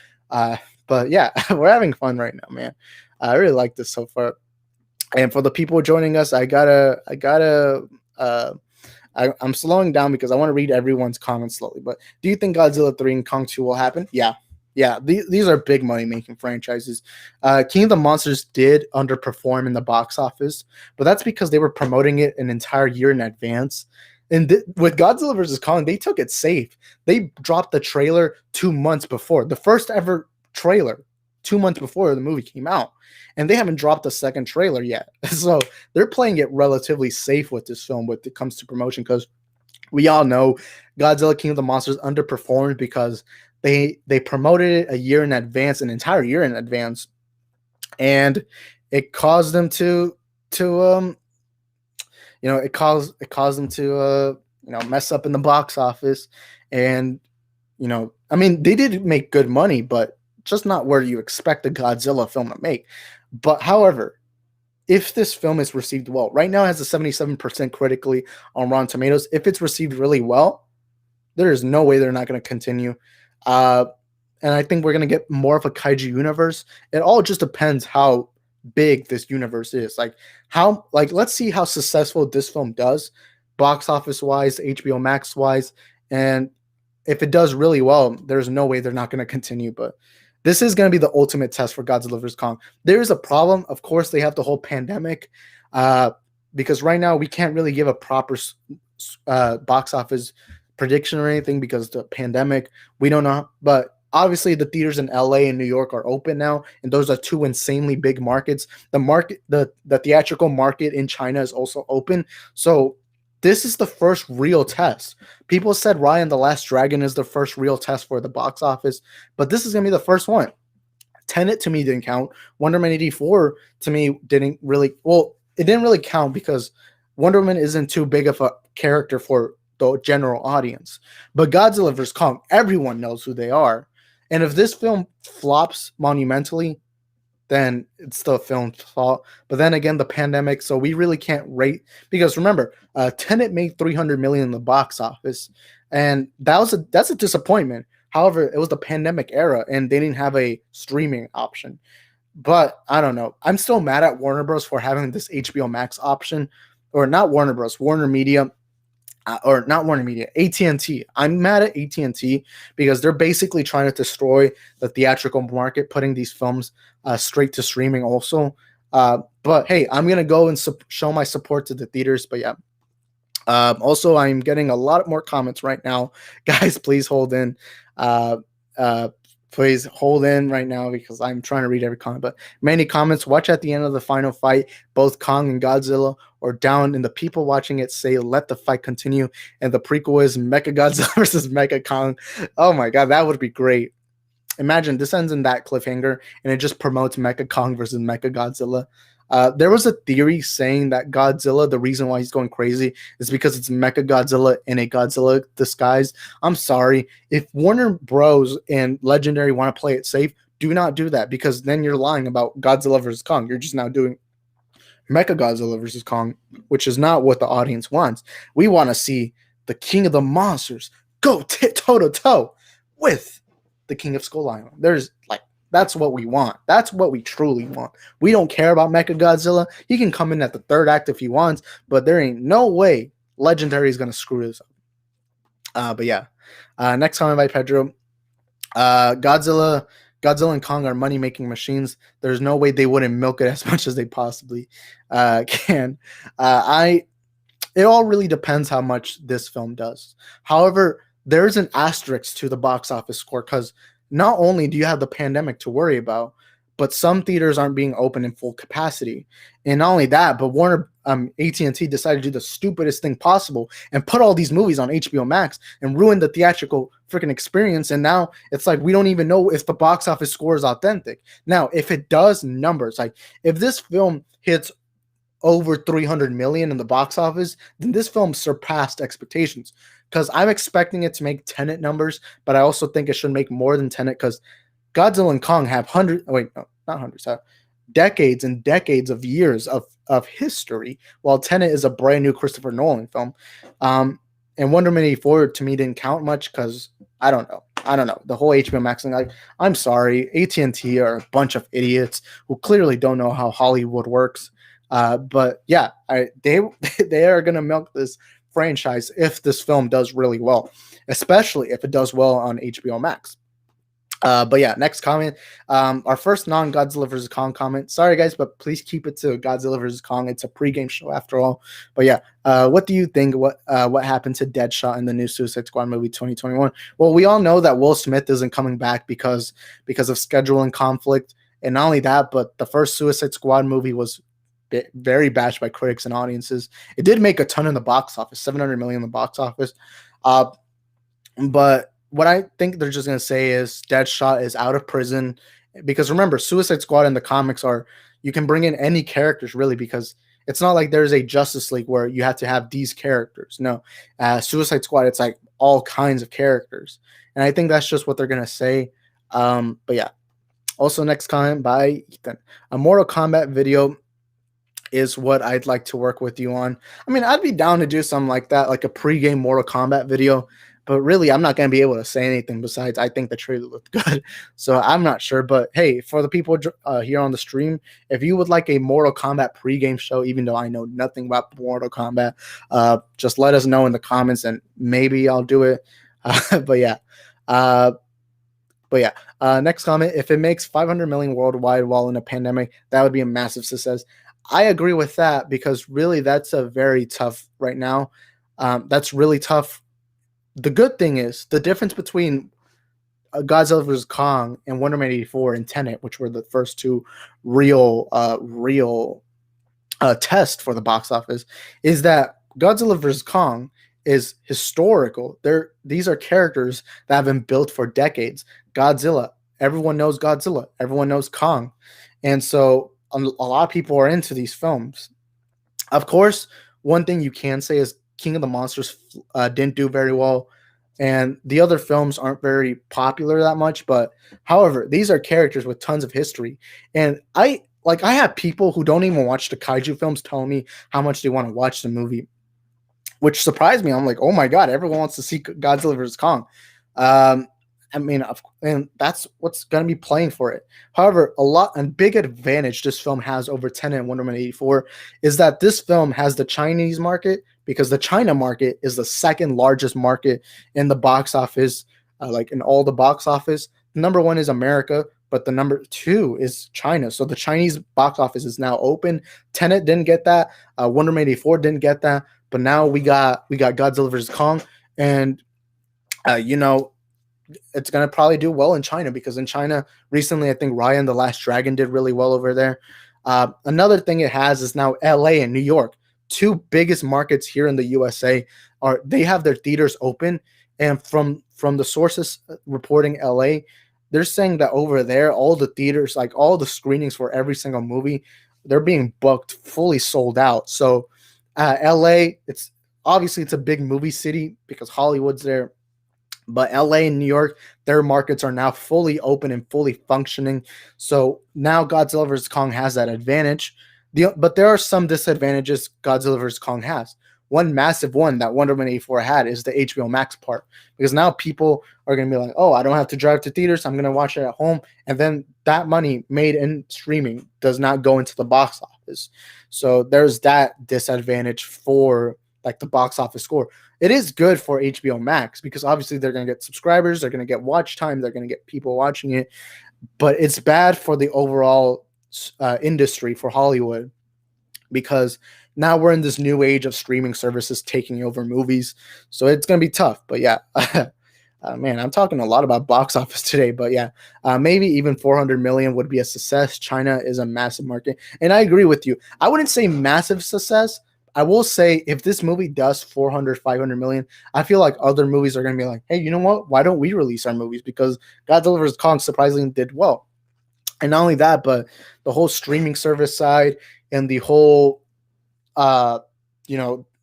But yeah, we're having fun right now, man. I really like this so far. And for the people joining us, uh, I'm slowing down because I want to read everyone's comments slowly. But do you think Godzilla 3 and Kong 2 will happen? Yeah. Yeah, these are big money making franchises. King of the Monsters did underperform in the box office, but that's because they were promoting it an entire year in advance. And with Godzilla versus Kong, they took it safe. They dropped the trailer 2 months before, the first ever trailer, 2 months before the movie came out. And they haven't dropped a second trailer yet. So they're playing it relatively safe with this film when it comes to promotion, because we all know Godzilla King of the Monsters underperformed because they promoted it a year in advance, an entire year in advance, and it caused them to it caused them to mess up in the box office. And I mean, they did make good money, but just not where you expect a Godzilla film to make. But however, if this film is received well, right now it has a 77% critically on Rotten Tomatoes. If it's received really well, there is no way they're not going to continue. Uh, and I think we're going to get more of a kaiju universe. It all just depends how big this universe is. Let's see how successful this film does, box office wise, HBO Max wise. And if it does really well, there's no way they're not going to continue. But this is going to be the ultimate test for Godzilla vs. Kong. There is a problem. Of course, they have the whole pandemic, because right now we can't really give a proper box office prediction or anything because the pandemic. We don't know. But obviously, the theaters in LA and New York are open now, and those are two insanely big markets. The theatrical market in China is also open. So this is the first real test. People said Raya and the Last Dragon is the first real test for the box office, but this is going to be the first one. Tenet to me didn't count. Wonder Woman 84 to me didn't really, well, it didn't really count because Wonder Woman isn't too big of a character for the general audience. But Godzilla vs. Kong, everyone knows who they are. And if this film flops monumentally, then it's the film's fault. But then again, the pandemic, so we really can't rate, because remember, Tenet made $300 million in the box office, and that's a disappointment. However, it was the pandemic era, and they didn't have a streaming option. But I don't know. I'm still mad at Warner Bros. For having this HBO Max option, or not Warner Bros. Warner Media. Or not Warner Media, AT&T. I'm mad at AT&T because they're basically trying to destroy the theatrical market, putting these films straight to streaming also. But hey, I'm going to go and show my support to the theaters. But yeah. Also, I'm getting a lot more comments right now. Guys, please hold in. Please hold in right now because I'm trying to read every comment. But many comments. Watch at the end of the final fight. Both Kong and Godzilla are down, and the people watching it say, "Let the fight continue." And the prequel is Mecha Godzilla versus Mecha Kong. Oh my god, that would be great. Imagine this ends in that cliffhanger, and it just promotes Mecha Kong versus Mecha Godzilla. There was a theory saying that Godzilla, the reason why he's going crazy is because it's Mecha Godzilla in a Godzilla disguise. I'm sorry. If Warner Bros. And Legendary want to play it safe, do not do that, because then you're lying about Godzilla versus Kong. You're just now doing Mecha Godzilla versus Kong, which is not what the audience wants. We want to see the King of the Monsters go toe to toe with the King of Skull Island. That's what we want. That's what we truly want. We don't care about Mecha Godzilla. He can come in at the third act if he wants, but there ain't no way Legendary is going to screw this up. But yeah. Next comment by Pedro. Godzilla and Kong are money-making machines. There's no way they wouldn't milk it as much as they possibly can. It all really depends how much this film does. However, there's an asterisk to the box office score, because not only do you have the pandemic to worry about, but some theaters aren't being open in full capacity. And not only that, but AT&T decided to do the stupidest thing possible and put all these movies on HBO Max and ruin the theatrical freaking experience. And now it's like we don't even know if the box office score is authentic. Now, if it does numbers, like if this film hits over 300 million in the box office, then this film surpassed expectations. Because I'm expecting it to make Tenet numbers, but I also think it should make more than Tenet, because Godzilla and Kong have decades and decades of years of history, while Tenet is a brand new Christopher Nolan film. And Wonder Woman 84 to me didn't count much because, I don't know. I don't know, the whole HBO Max thing. Like, I'm sorry, AT&T are a bunch of idiots who clearly don't know how Hollywood works. But yeah, they they are gonna milk this franchise if this film does really well, especially if it does well on HBO Max. But yeah, next comment. Our first non-Godzilla vs. Kong comment. Sorry guys, but please keep it to Godzilla vs. Kong. It's a pregame show after all. But yeah, what do you think? What happened to Deadshot in the new Suicide Squad movie 2021? Well, we all know that Will Smith isn't coming back because of scheduling conflict, and not only that, but the first Suicide Squad movie was very bashed by critics and audiences. It did make a ton in the box office, 700 million in the box office. Uh, but what I think they're just gonna say is Deadshot is out of prison because remember, Suicide Squad in the comics are you can bring in any characters really because it's not like there's a Justice League where you have to have these characters. No, Suicide Squad it's like all kinds of characters, and I think that's just what they're gonna say. But yeah. Also, next comment by Ethan. A Mortal Kombat video is what I'd like to work with you on. I mean, I'd be down to do something like that, like a pregame Mortal Kombat video. But really, I'm not going to be able to say anything besides I think the trailer looked good. So I'm not sure. But hey, for the people here on the stream, if you would like a Mortal Kombat pregame show, even though I know nothing about Mortal Kombat, just let us know in the comments and maybe I'll do it. But yeah. Next comment. If it makes 500 million worldwide while in a pandemic, that would be a massive success. I agree with that because really that's a very tough right now. That's really tough. The good thing is the difference between Godzilla vs Kong and Wonder Man 84 and Tenet, which were the first two real test for the box office, is that Godzilla vs Kong is historical. These are characters that have been built for decades. Godzilla, everyone knows Godzilla, everyone knows Kong, and so a lot of people are into these films. Of course, one thing you can say is King of the Monsters didn't do very well, and the other films aren't very popular that much. But however, these are characters with tons of history, and I have people who don't even watch the kaiju films telling me how much they want to watch the movie, which surprised me. I'm like, oh my god, everyone wants to see Godzilla vs Kong. I mean, and that's what's going to be playing for it. However, a big advantage this film has over Tenet and Wonder Woman 84 is that this film has the Chinese market because the China market is the second largest market in the box office, like in all the box office. Number one is America, but the number two is China. So the Chinese box office is now open. Tenet didn't get that. Wonder Woman 84 didn't get that. But now we got Godzilla vs Kong, and it's gonna probably do well in China because in China recently I think Raya and the Last Dragon did really well over there. Another thing it has is now LA and New York, two biggest markets here in the USA, they have their theaters open, and from the sources reporting LA, they're saying that over there all the theaters, like all the screenings for every single movie, they're being booked fully sold out. So LA, it's a big movie city because Hollywood's there. But LA and New York, their markets are now fully open and fully functioning. So now Godzilla vs. Kong has that advantage. But there are some disadvantages Godzilla vs. Kong has. One massive one that Wonder Woman 84 had is the HBO Max part. Because now people are going to be like, oh, I don't have to drive to theaters. I'm going to watch it at home. And then that money made in streaming does not go into the box office. So there's that disadvantage for like the box office score. It is good for HBO Max because obviously they're going to get subscribers, they're going to get watch time, they're going to get people watching it, but it's bad for the overall industry for Hollywood because now we're in this new age of streaming services taking over movies, so it's going to be tough. But yeah, man, I'm talking a lot about box office today, but yeah, maybe even 400 million would be a success. China is a massive market, and I agree with you. I wouldn't say massive success. I will say if this movie does 400, 500 million, I feel like other movies are going to be like, hey, you know what? Why don't we release our movies? Because Godzilla vs. Kong surprisingly did well. And not only that, but the whole streaming service side and the whole, the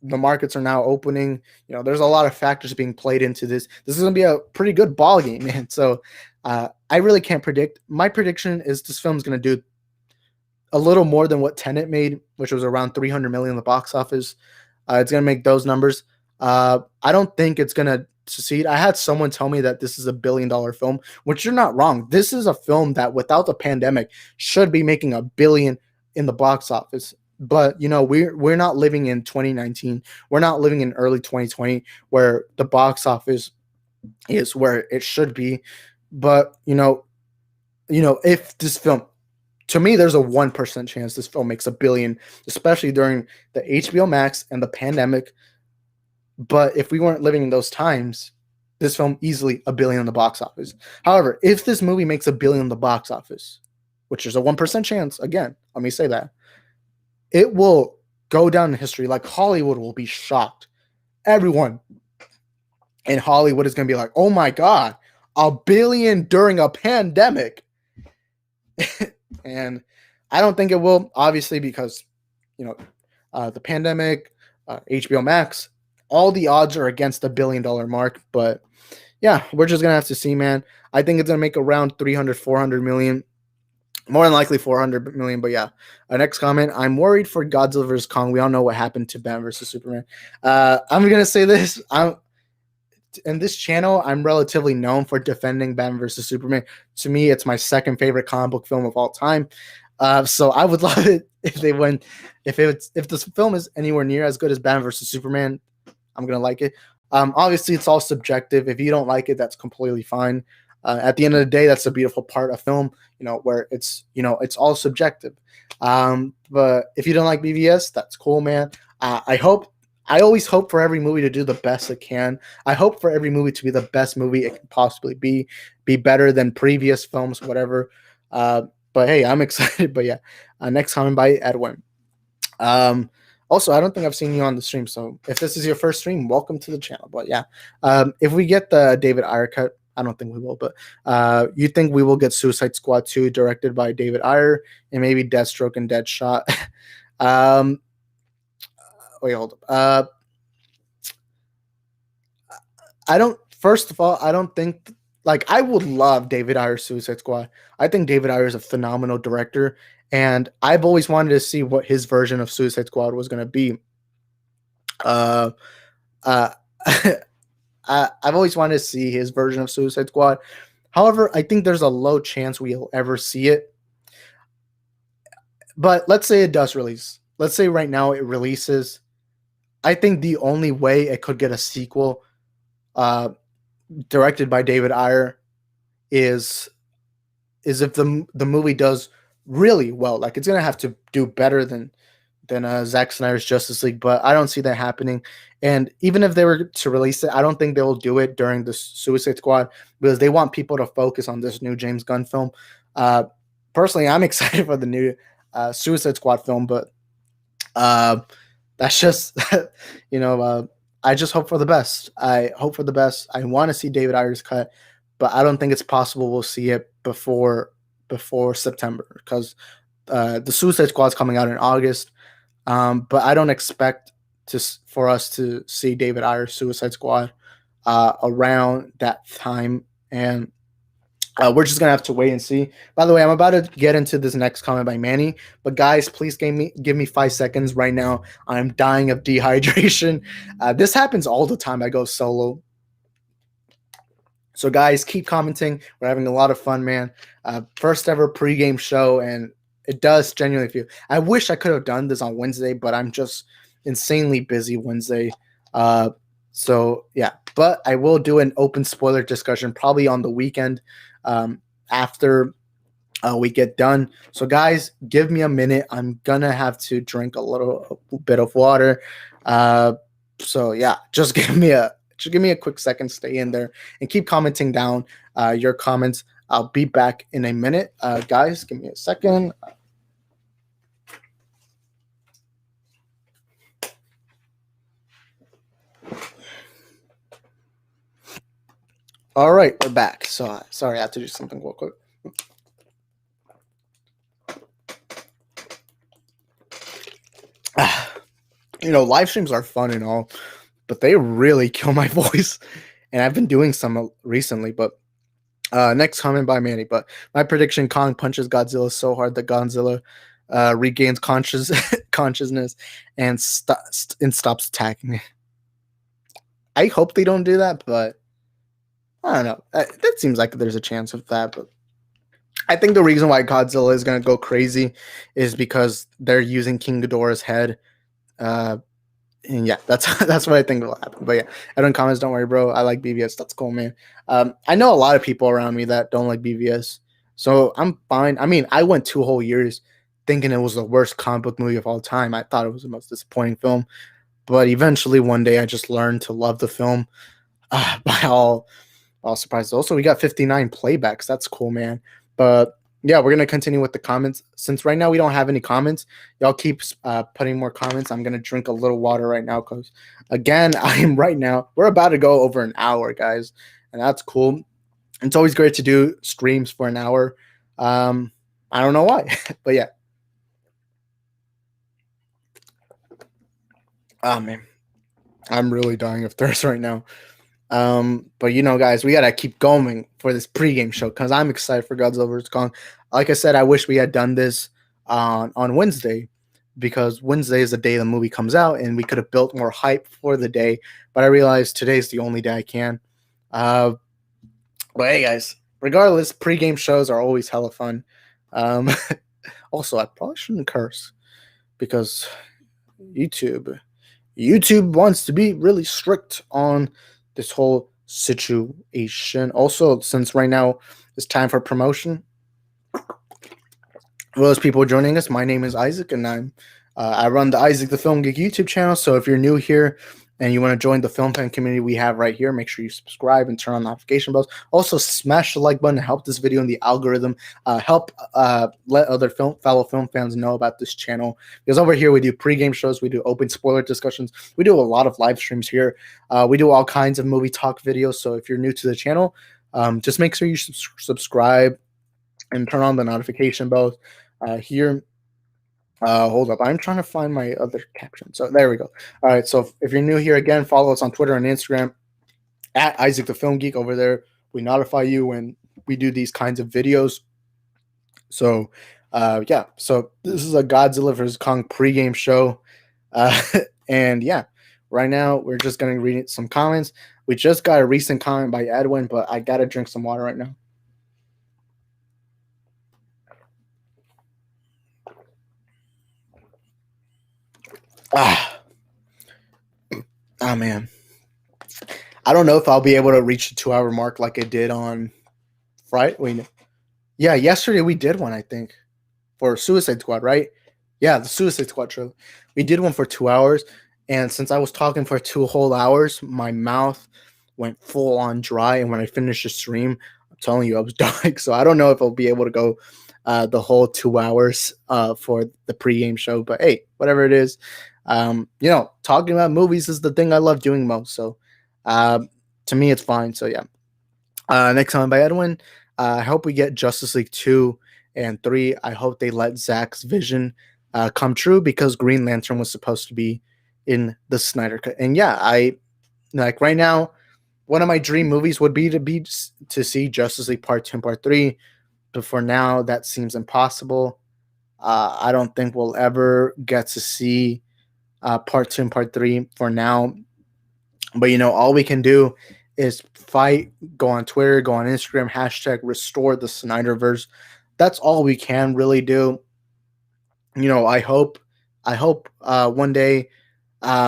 markets are now opening. There's a lot of factors being played into this. This is going to be a pretty good ball game, man. So I really can't predict. My prediction is this film's going to do a little more than what Tenet made, which was around 300 million in the box office. It's going to make those numbers. I don't think it's going to to see it. I had someone tell me that this is $1 billion film, which you're not wrong. This is a film that without the pandemic should be making $1 billion in the box office. But we're not living in 2019. We're not living in early 2020 where the box office is where it should be. But if this film, to me, there's a 1% chance this film makes $1 billion, especially during the HBO Max and the pandemic. But if we weren't living in those times, this film easily $1 billion in the box office. However, if this movie makes $1 billion in the box office, which is a 1% chance, again, let me say that, it will go down in history. Like, Hollywood will be shocked. Everyone in Hollywood is going to be like, oh my God, $1 billion during a pandemic. And I don't think it will, obviously, because, the pandemic, HBO Max, all the odds are against the $1 billion mark. But yeah, we're just going to have to see, man. I think it's going to make around 300, 400 million. More than likely 400 million, but yeah. Next comment. I'm worried for Godzilla vs. Kong. We all know what happened to Batman vs. Superman. I'm going to say this. In this channel, I'm relatively known for defending Batman vs. Superman. To me, it's my second favorite comic book film of all time. So I would love it if they win. If this film is anywhere near as good as Batman vs. Superman, I'm going to like it. Obviously, it's all subjective. If you don't like it, that's completely fine. At the end of the day, that's a beautiful part of film, where it's all subjective. But if you don't like BVS, that's cool, man. I always hope for every movie to do the best it can. I hope for every movie to be the best movie it can possibly be better than previous films, whatever. But hey, I'm excited. But yeah, next comment by Edwin. Also, I don't think I've seen you on the stream, so if this is your first stream, welcome to the channel. But yeah, if we get the David Ayer cut, I don't think we will, but you think we will get Suicide Squad 2 directed by David Ayer and maybe Deathstroke and Deadshot? Wait, hold up. First of all, I don't think, I would love David Ayer's Suicide Squad. I think David Ayer is a phenomenal director, and I've always wanted to see what his version of Suicide Squad was going to be. I've always wanted to see his version of Suicide Squad. However, I think there's a low chance we'll ever see it. But let's say it does release. Let's say right now it releases. I think the only way it could get a sequel directed by David Ayer is if the movie does really well. Like, it's going to have to do better than Zack Snyder's Justice League, but I don't see that happening. And even if they were to release it, I don't think they will do it during the Suicide Squad because they want people to focus on this new James Gunn film. Personally, I'm excited for the new Suicide Squad film, but that's just, I just hope for the best. I hope for the best. I want to see David Ayer's cut, but I don't think it's possible we'll see it before September because the Suicide Squad is coming out in August. But I don't expect for us to see David Ayer's Suicide Squad around that time, and we're just gonna have to wait and see. By the way, I'm about to get into this next comment by Manny, but guys, please give me 5 seconds right now. I'm dying of dehydration. This happens all the time. I go solo. So guys, keep commenting. We're having a lot of fun, man. First ever pregame show, and it does genuinely feel. I wish I could have done this on Wednesday, but I'm just insanely busy Wednesday. So yeah, but I will do an open spoiler discussion probably on the weekend after we get done. So guys, give me a minute. I'm gonna have to drink a little bit of water. So yeah, just give me a quick second. Stay in there and keep commenting down your comments. I'll be back in a minute. Guys, give me a second. All right, we're back. So sorry, I have to do something real quick. Live streams are fun and all, but they really kill my voice. And I've been doing some recently, but next comment by Manny. But my prediction, Kong punches Godzilla so hard that Godzilla regains consciousness and stops attacking. I hope they don't do that, but I don't know. That seems like there's a chance of that, but I think the reason why Godzilla is gonna go crazy is because they're using King Ghidorah's head. Uh, and yeah, that's that's what I think will happen. But yeah, everyone comments, don't worry, bro. I like BVS. That's cool, man. I know a lot of people around me that don't like BVS, so I'm fine. I mean, I went 2 whole years thinking it was the worst comic book movie of all time. I thought it was the most disappointing film, but eventually one day I just learned to love the film. By all surprised. Also, we got 59 playbacks. That's cool, man. But yeah, we're gonna continue with the comments. Since right now we don't have any comments, y'all keep putting more comments. I'm gonna drink a little water right now because, again, I am right now. We're about to go over an hour, guys, and that's cool. It's always great to do streams for an hour. Um, I don't know why, but yeah. Oh man, I'm really dying of thirst right now. But guys, we gotta keep going for this pregame show because I'm excited for Godzilla vs Kong. Like I said, I wish we had done this on Wednesday because Wednesday is the day the movie comes out, and we could have built more hype for the day. But I realized today's the only day I can. Uh, but hey, guys, regardless, pregame shows are always hella fun. Um, also, I probably shouldn't curse because YouTube YouTube wants to be really strict on this whole situation. Also, since right now it's time for promotion, for those people joining us, my name is Isaac, and I run the Isaac the Film Geek YouTube channel. So if you're new here and you want to join the film fan community we have right here, make sure you subscribe and turn on notification bells. Also, smash the like button to help this video in the algorithm. Help let other fellow film fans know about this channel. Because over here we do pregame shows, we do open spoiler discussions, we do a lot of live streams here. We do all kinds of movie talk videos. So if you're new to the channel, just make sure you subscribe and turn on the notification bells here. Hold up. I'm trying to find my other caption. So there we go. All right. So if you're new here again, follow us on Twitter and Instagram at Isaac the Film Geek. Over there, we notify you when we do these kinds of videos. So, yeah. So this is a Godzilla vs Kong pregame show, and yeah, right now we're just gonna read some comments. We just got a recent comment by Edwin, but I gotta drink some water right now. Ah, oh man. I don't know if I'll be able to reach the 2 hour mark like I did on Friday. Wait, yeah, yesterday we did one, I think, for Suicide Squad, right? Yeah, the Suicide Squad trailer. We did one for 2 hours, and since I was talking for 2 whole hours, my mouth went full on dry. And when I finished the stream, I'm telling you, I was dying. So I don't know if I'll be able to go the whole 2 hours for the pregame show. But hey, whatever it is, talking about movies is the thing I love doing most. So uh, to me, it's fine. So yeah. Next comment by Edwin. I hope we get Justice League 2 and 3. I hope they let Zack's vision come true because Green Lantern was supposed to be in the Snyder Cut. And yeah, I like right now, one of my dream movies would be to see Justice League Part 2 and Part 3. But for now, that seems impossible. I don't think we'll ever get to see Part 2 and Part 3 for now. But all we can do is fight, go on Twitter, go on Instagram, hashtag restore the Snyderverse. That's all we can really do. I hope one day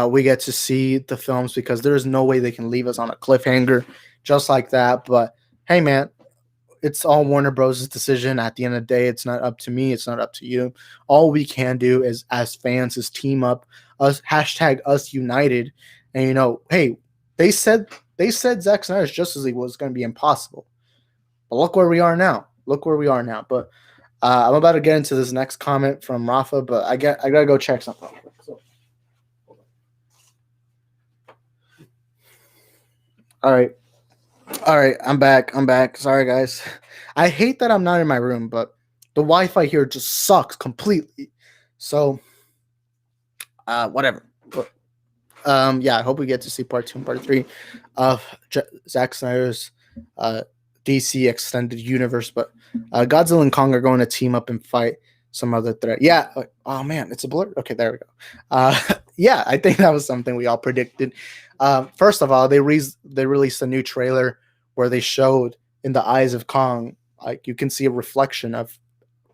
we get to see the films because there's no way they can leave us on a cliffhanger just like that. But hey, man, it's all Warner Bros.' decision. At the end of the day, it's not up to me. It's not up to you. All we can do is, as fans, is team up, us hashtag us united. And hey, they said Zack Snyder's Justice League was going to be impossible, but look where we are now. Look where we are now. But I'm about to get into this next comment from Rafa, but I gotta go check something. So, all right. All right, I'm back. Sorry, guys. I hate that I'm not in my room, but the Wi-Fi here just sucks completely. So, whatever. But, yeah, I hope we get to see part 2 and part 3 of Zack Snyder's DC extended universe. But Godzilla and Kong are going to team up and fight some other threat. Yeah. Oh man, it's a blur. Okay, there we go. Yeah, I think that was something we all predicted. First of all, they released a new trailer where they showed in the eyes of Kong, like you can see a reflection of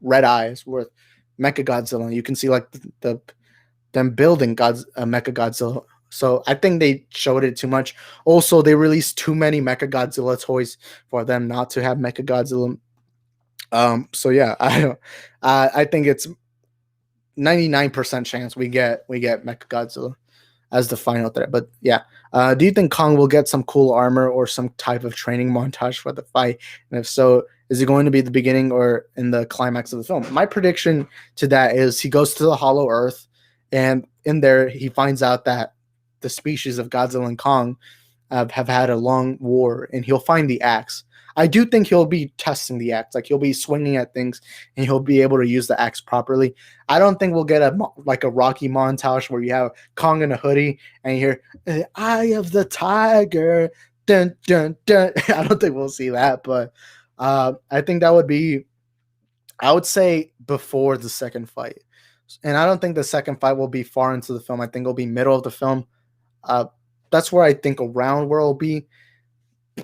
red eyes with Mecha Godzilla. You can see like the them building Mecha Godzilla. So I think they showed it too much. Also, they released too many Mecha Godzilla toys for them not to have Mecha Godzilla. So yeah, I think it's 99% chance we get Mecha Godzilla as the final threat. But yeah, do you think Kong will get some cool armor or some type of training montage for the fight? And if so, is it going to be the beginning or in the climax of the film? My prediction to that is he goes to the Hollow Earth, and in there he finds out that the species of Godzilla and Kong have had a long war, and he'll find the axe. I do think he'll be testing the axe, like he'll be swinging at things, and he'll be able to use the axe properly. I don't think we'll get a Rocky montage where you have Kong in a hoodie and you hear "The Eye of the Tiger," dun dun dun. I don't think we'll see that, but I think that would be, I would say, before the second fight, and I don't think the second fight will be far into the film. I think it'll be middle of the film. Uh, that's where I think around where it'll be.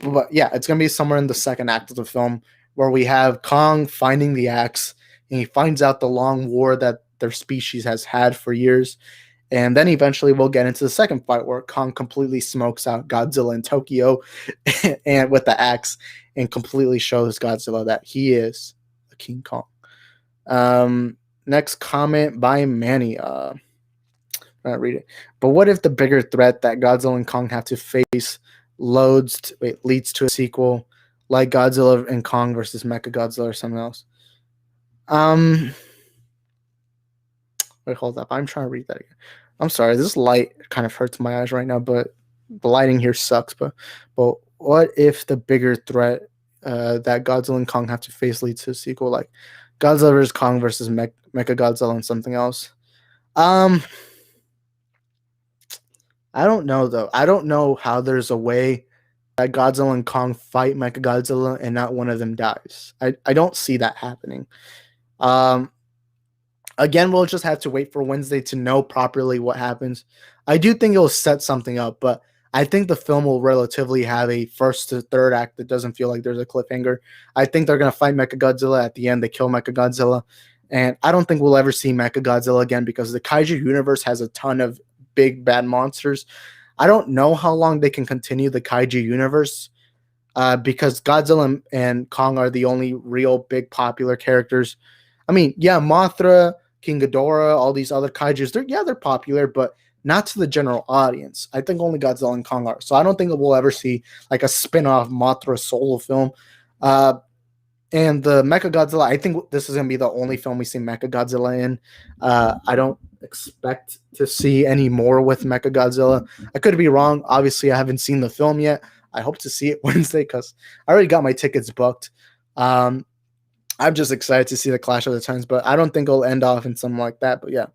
But yeah, it's gonna be somewhere in the second act of the film where we have Kong finding the axe, and he finds out the long war that their species has had for years. And then eventually we'll get into the second fight where Kong completely smokes out Godzilla in Tokyo and with the axe, and completely shows Godzilla that he is a King Kong. Next comment by Manny. Read it. But what if the bigger threat that Godzilla and Kong have to face leads to a sequel like Godzilla and Kong versus Mecha Godzilla or something else? Wait, hold up. I'm trying to read that again. I'm sorry. This light kind of hurts my eyes right now, but the lighting here sucks. But what if the bigger threat that Godzilla and Kong have to face leads to a sequel like Godzilla vs Kong versus Mecha Godzilla and something else? I don't know though. I don't know how there's a way that Godzilla and Kong fight Mecha Godzilla and not one of them dies. I don't see that happening. Again, we'll just have to wait for Wednesday to know properly what happens. I do think it'll set something up, but I think the film will relatively have a first to third act that doesn't feel like there's a cliffhanger. I think they're gonna fight Mecha Godzilla at the end. They kill Mecha Godzilla, and I don't think we'll ever see Mecha Godzilla again because the kaiju universe has a ton of big bad monsters. I don't know how long they can continue the kaiju universe because Godzilla and Kong are the only real big popular characters. I mean, yeah, Mothra, King Ghidorah, all these other kaijus, they're popular, but not to the general audience. I think only Godzilla and Kong are. So I don't think we'll ever see like a spin-off Mothra solo film. And the Mecha Godzilla, I think this is going to be the only film we see Mecha Godzilla in. I don't expect to see any more with Mecha Godzilla. I could be wrong. Obviously, I haven't seen the film yet. I hope to see it Wednesday because I already got my tickets booked. I'm just excited to see the Clash of the Titans, but I don't think it'll end off in something like that. But yeah.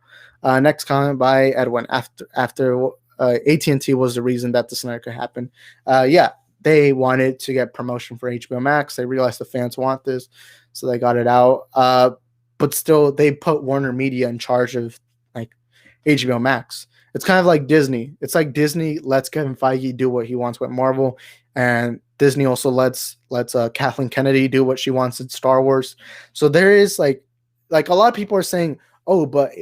Next comment by Edwin. After AT&T was the reason that the Snyder could happen. Yeah. They wanted to get promotion for HBO Max. They realized the fans want this, so they got it out. But still, they put Warner Media in charge of like HBO Max. It's kind of like Disney. It's like Disney lets Kevin Feige do what he wants with Marvel, and Disney also lets Kathleen Kennedy do what she wants in Star Wars. So there is like a lot of people are saying, "Oh, but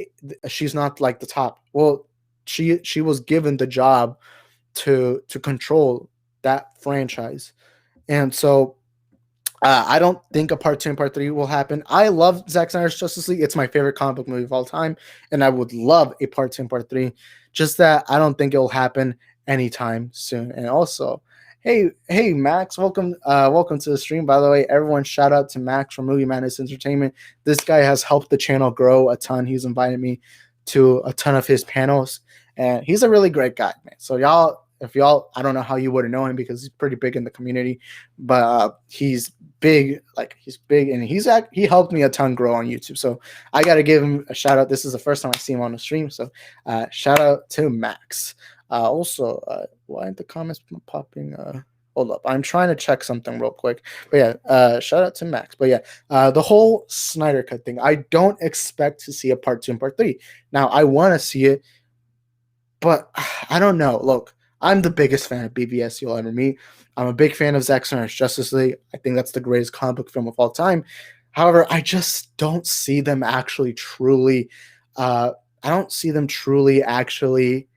she's not like the top." Well, she was given the job to control that franchise. And so I don't think a part 2 and part 3 will happen. I love Zack Snyder's Justice League. It's my favorite comic book movie of all time. And I would love a part 2 and part 3. Just that I don't think it'll happen anytime soon. And also, hey Max, welcome to the stream. By the way, everyone shout out to Max from Movie Madness Entertainment. This guy has helped the channel grow a ton. He's invited me to a ton of his panels. And he's a really great guy, man. So if y'all, I don't know how you wouldn't know him because he's pretty big in the community, but he's big, and he helped me a ton grow on YouTube. So I got to give him a shout out. This is the first time I see him on the stream. So shout out to Max. Also, why aren't the comments popping? Hold up. I'm trying to check something real quick. But yeah, shout out to Max. But yeah, the whole Snyder Cut thing, I don't expect to see a part 2 and part 3. Now, I want to see it, but I don't know. Look, I'm the biggest fan of BVS you'll ever meet. I'm a big fan of Zack Snyder's Justice League. I think that's the greatest comic book film of all time. However, I just don't see them actually truly. I don't see them truly actually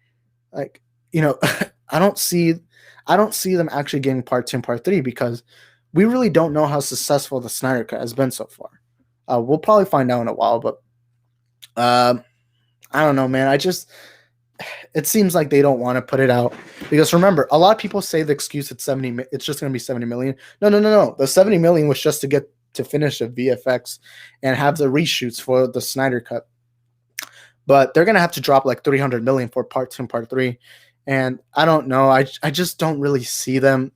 like I don't see them actually getting part 2 and part 3 because we really don't know how successful the Snyder Cut has been so far. We'll probably find out in a while, but um, I don't know, man. It seems like they don't want to put it out because remember, a lot of people say the excuse it's just going to be 70 million. No. The 70 million was just to get to finish the VFX and have the reshoots for the Snyder Cut. But they're going to have to drop like 300 million for part 2 and part 3. And I don't know. I just don't really see them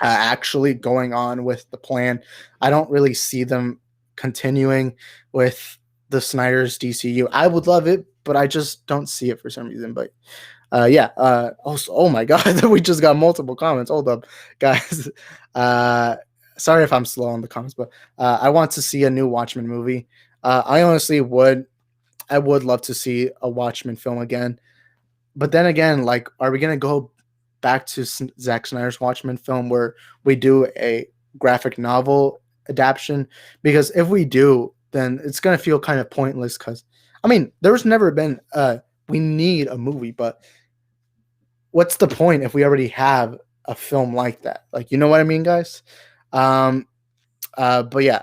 actually going on with the plan. I don't really see them continuing with the Snyder's DCU. I would love it, but I just don't see it for some reason. But yeah. Also, oh my God, we just got multiple comments. Hold up, guys. Sorry if I'm slow on the comments, but I want to see a new Watchmen movie. I honestly would. I would love to see a Watchmen film again. But then again, like, are we gonna go back to Zack Snyder's Watchmen film where we do a graphic novel adaptation? Because if we do, then it's gonna feel kind of pointless. Because I mean, there's never been we need a movie, but what's the point if we already have a film like that? Like, you know what I mean, guys? Um, but yeah,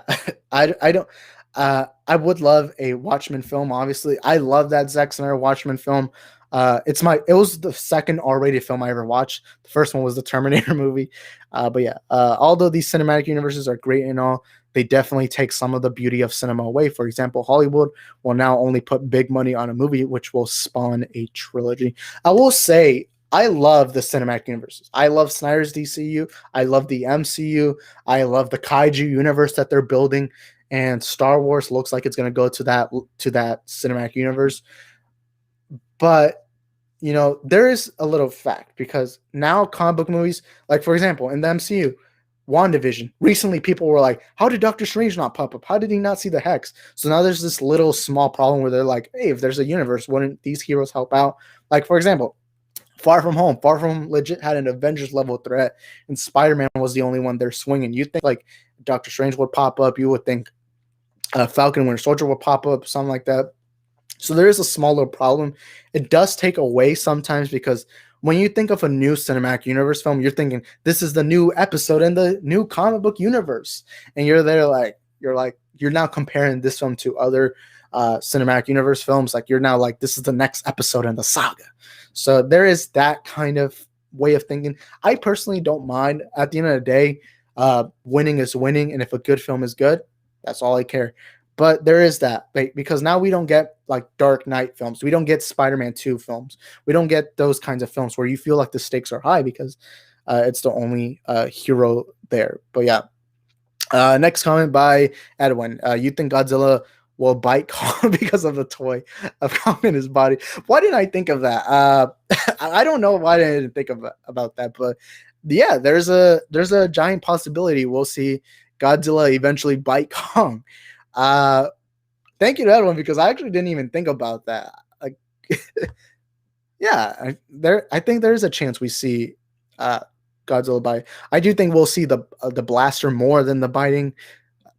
I don't. I would love a Watchmen film. Obviously, I love that Zack Snyder Watchmen film. It was the second R-rated film I ever watched. The first one was the Terminator movie. But yeah, although these cinematic universes are great and all, they definitely take some of the beauty of cinema away. For example, Hollywood will now only put big money on a movie, which will spawn a trilogy. I will say, I love the cinematic universes. I love Snyder's DCU. I love the MCU. I love the Kaiju universe that they're building. And Star Wars looks like it's going to go to that cinematic universe. But there is a little fact because now comic book movies, like for example, in the MCU, WandaVision, recently people were like, how did Doctor Strange not pop up? How did he not see the Hex? So now there's this little small problem where they're like, hey, if there's a universe, wouldn't these heroes help out? Like, for example, Far From Home legit had an Avengers level threat, and Spider-Man was the only one there swinging. You think like Doctor Strange would pop up, you would think Falcon Winter Soldier will pop up, something like that. So there is a small little problem. It does take away sometimes because when you think of a new cinematic universe film, you're thinking this is the new episode in the new comic book universe, and you're now comparing this film to other cinematic universe films. Like you're now like this is the next episode in the saga. So there is that kind of way of thinking. I personally don't mind. At the end of the day, winning is winning, and if a good film is good, that's all I care. But there is that, because now we don't get like Dark Knight films. We don't get Spider-Man 2 films. We don't get those kinds of films where you feel like the stakes are high because it's the only hero there. But yeah. Next comment by Edwin. You think Godzilla will bite Kong because of the toy of Kong in his body? Why didn't I think of that? I don't know why I didn't think about that. But yeah, there's a giant possibility we'll see Godzilla eventually bite Kong. Thank you to Edwin because I actually didn't even think about that. Like, yeah, I think there is a chance we see Godzilla bite. I do think we'll see the blaster more than the biting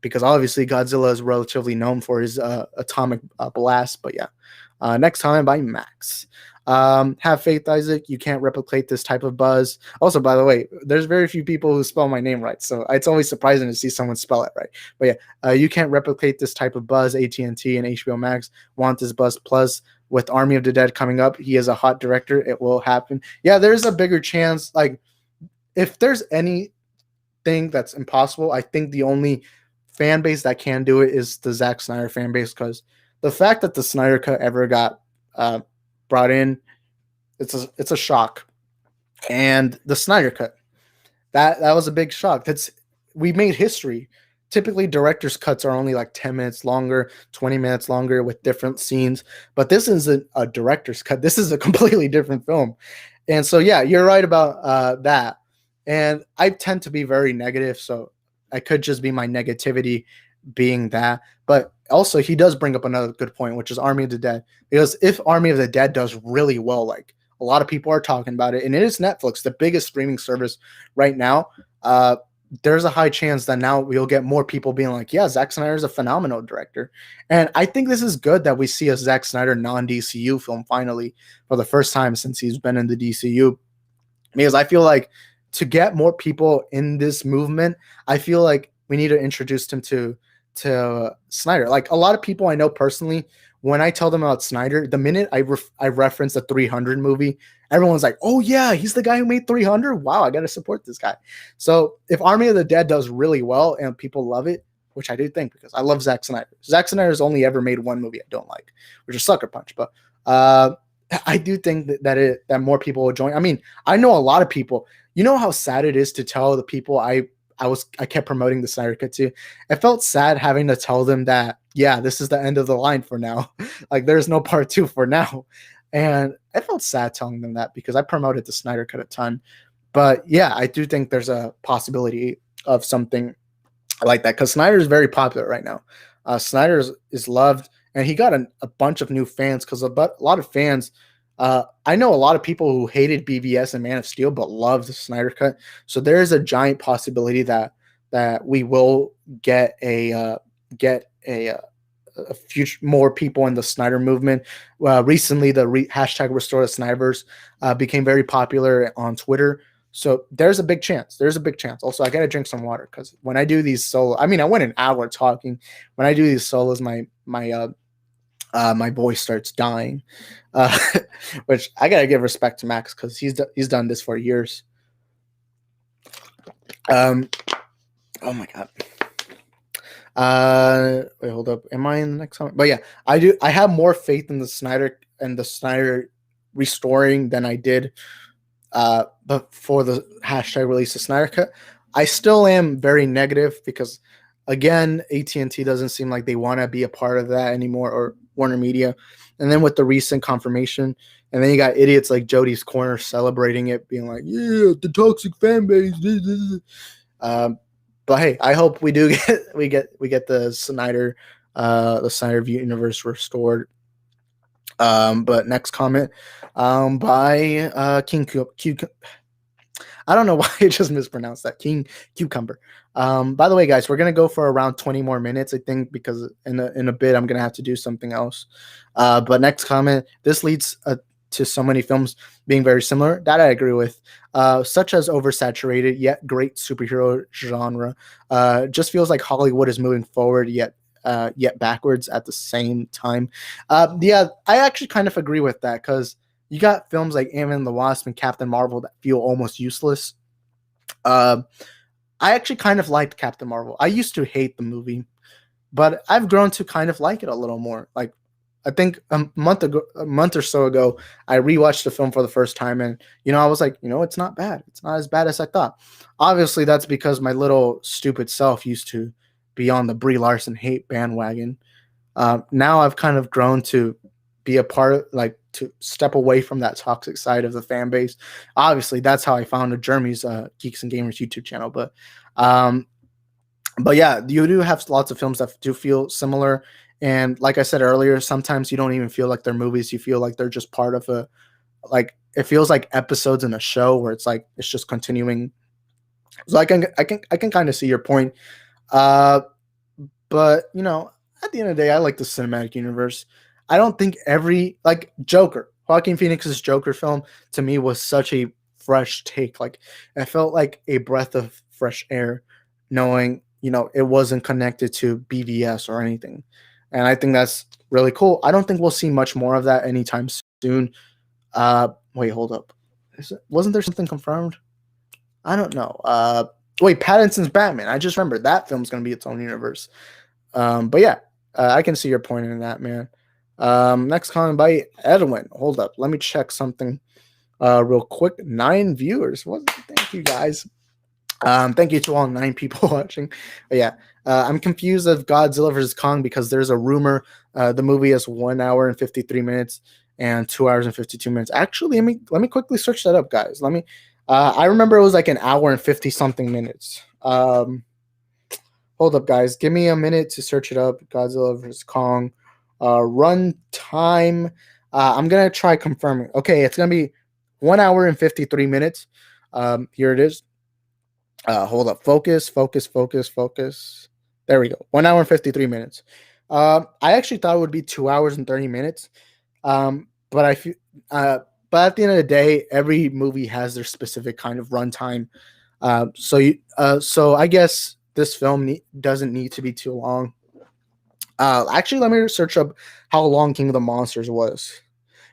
because obviously Godzilla is relatively known for his atomic blast. But yeah, next comment by Max. Have faith, Isaac. You can't replicate this type of buzz. Also, by the way, there's very few people who spell my name right, so it's always surprising to see someone spell it right. But yeah, you can't replicate this type of buzz. AT&T and HBO Max want this buzz. Plus, with Army of the Dead coming up, he is a hot director. It will happen. Yeah, there's a bigger chance. Like, if there's anything that's impossible, I think the only fan base that can do it is the Zack Snyder fan base, because the fact that the Snyder Cut ever got brought in, it's a shock. And the Snyder Cut, that was a big shock. We made history. Typically director's cuts are only like 10 minutes longer, 20 minutes longer with different scenes, but this isn't a director's cut. This is a completely different film. And so yeah, you're right about that. And I tend to be very negative, so I could just be my negativity being that. But also, he does bring up another good point, which is Army of the Dead. Because if Army of the Dead does really well, like A lot of people are talking about it, and it is Netflix, the biggest streaming service right now. Uh, there's a high chance that now we'll get more people being like, yeah, Zack Snyder is a phenomenal director. And I think this is good that we see a Zack Snyder non-DCU film finally for the first time since he's been in the DCU. Because I feel like to get more people in this movement, I feel like we need to introduce them to Snyder. Like a lot of people I know personally, when I tell them about Snyder, the minute I reference the 300 movie, everyone's like, "Oh yeah, he's the guy who made 300. Wow, I got to support this guy." So if Army of the Dead does really well and people love it, which I do think because I love Zack Snyder. Zack Snyder's only ever made one movie I don't like, which is Sucker Punch. But I do think that more people will join. I mean, I know a lot of people. You know how sad it is to tell the people I kept promoting the Snyder Cut to. It felt sad having to tell them that, yeah, this is the end of the line for now. Like there's no part 2 for now. And it felt sad telling them that because I promoted the Snyder Cut a ton. But yeah, I do think there's a possibility of something like that because Snyder is very popular right now. Snyder is loved, and he got a bunch of new fans because a lot of fans. I know a lot of people who hated BVS and Man of Steel but loved the Snyder Cut. So there is a giant possibility that we will get a future more people in the Snyder movement. Recently, the hashtag Restore the Snipers became very popular on Twitter. So there's a big chance. There's a big chance. Also, I gotta drink some water because when I do these solo, I mean, I went an hour talking. When I do these solos, my voice starts dying, uh, which I gotta give respect to Max because he's done this for years. Oh my god. Wait, hold up. Am I in the next one? But yeah, I do. I have more faith in the Snyder restoring than I did before the hashtag release of Snyder Cut. I still am very negative because again, AT&T doesn't seem like they want to be a part of that anymore, or Warner Media. And then with the recent confirmation, and then you got idiots like Jody's Corner celebrating it, being like, "Yeah, the toxic fan base." But hey, I hope we do get the Snyder View universe restored. But next comment by King Q. I don't know why I just mispronounced that. King Cucumber. By the way, guys, we're gonna go for around 20 more minutes, I think, because in a bit I'm gonna have to do something else. But next comment. This leads to so many films being very similar. That I agree with. Such as oversaturated yet great superhero genre. Just feels like Hollywood is moving forward yet backwards at the same time. Yeah, I actually kind of agree with that because you got films like Ant-Man and the Wasp and Captain Marvel that feel almost useless. I actually kind of liked Captain Marvel. I used to hate the movie, but I've grown to kind of like it a little more. Like, I think a month or so ago, I rewatched the film for the first time, and I was like, it's not bad. It's not as bad as I thought. Obviously, that's because my little stupid self used to be on the Brie Larson hate bandwagon. Now I've kind of grown to be a part of, like, to step away from that toxic side of the fan base. Obviously, that's how I found Jeremy's Geeks and Gamers YouTube channel. But yeah, you do have lots of films that do feel similar. And like I said earlier, sometimes you don't even feel like they're movies. You feel like they're just part of it feels like episodes in a show where it's like it's just continuing. So I can kind of see your point. But at the end of the day, I like the cinematic universe. I don't think Joker, Joaquin Phoenix's Joker film to me was such a fresh take. Like, it felt like a breath of fresh air, knowing, it wasn't connected to BVS or anything. And I think that's really cool. I don't think we'll see much more of that anytime soon. Wait, hold up. Wasn't there something confirmed? I don't know. Wait, Pattinson's Batman. I just remembered that film's going to be its own universe. But yeah, I can see your point in that, man. Next comment by Edwin. Hold up. Let me check something real quick. 9 viewers. Thank you, guys. Thank you to all 9 people watching. But yeah, I'm confused of Godzilla vs. Kong because there's a rumor the movie is 1 hour and 53 minutes and 2 hours and 52 minutes. Actually, let me quickly search that up, guys. I remember it was like an hour and 50 something minutes. Hold up, guys. Give me a minute to search it up. Godzilla vs. Kong. Run time. I'm gonna try confirming. Okay, it's gonna be 1 hour and 53 minutes. Here it is. Hold up. Focus, focus, focus, focus. There we go. 1 hour and 53 minutes. I actually thought it would be 2 hours and 30 minutes. But I feel, but at the end of the day, every movie has their specific kind of runtime. So I guess this film doesn't need to be too long. Actually, let me search up how long King of the Monsters was,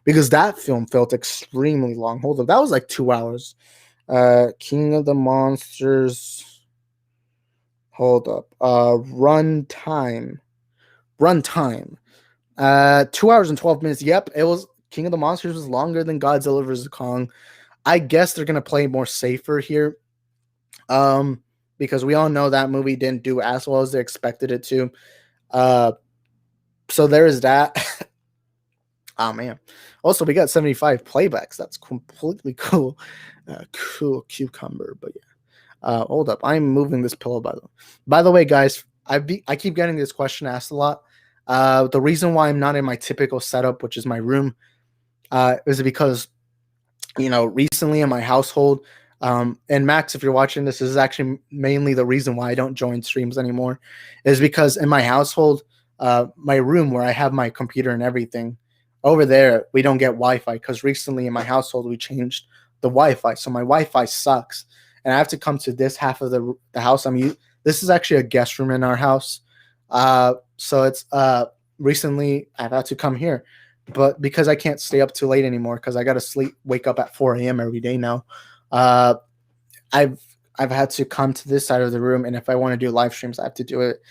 because that film felt extremely long. Hold up, that was like 2 hours. King of the Monsters. Hold up. Runtime. 2 hours and 12 minutes. Yep, it was. King of the Monsters was longer than Godzilla vs. Kong. I guess they're gonna play more safer here. Because we all know that movie didn't do as well as they expected it to. So there is that. Oh man. Also, we got 75 playbacks. That's completely cool. Cool cucumber. But yeah. Hold up. I'm moving this pillow by the way, guys. I keep getting this question asked a lot. The reason why I'm not in my typical setup, which is my room, is because, recently in my household, and Max, if you're watching this is actually mainly the reason why I don't join streams anymore, is because in my household, my room where I have my computer and everything, over there, we don't get Wi-Fi because recently in my household, we changed the Wi-Fi. So my Wi-Fi sucks. And I have to come to this half of the house I'm using. This is actually a guest room in our house. So it's recently I've had to come here. But because I can't stay up too late anymore because I got to wake up at 4 a.m. every day now, I've had to come to this side of the room, and if I want to do live streams, I have to do it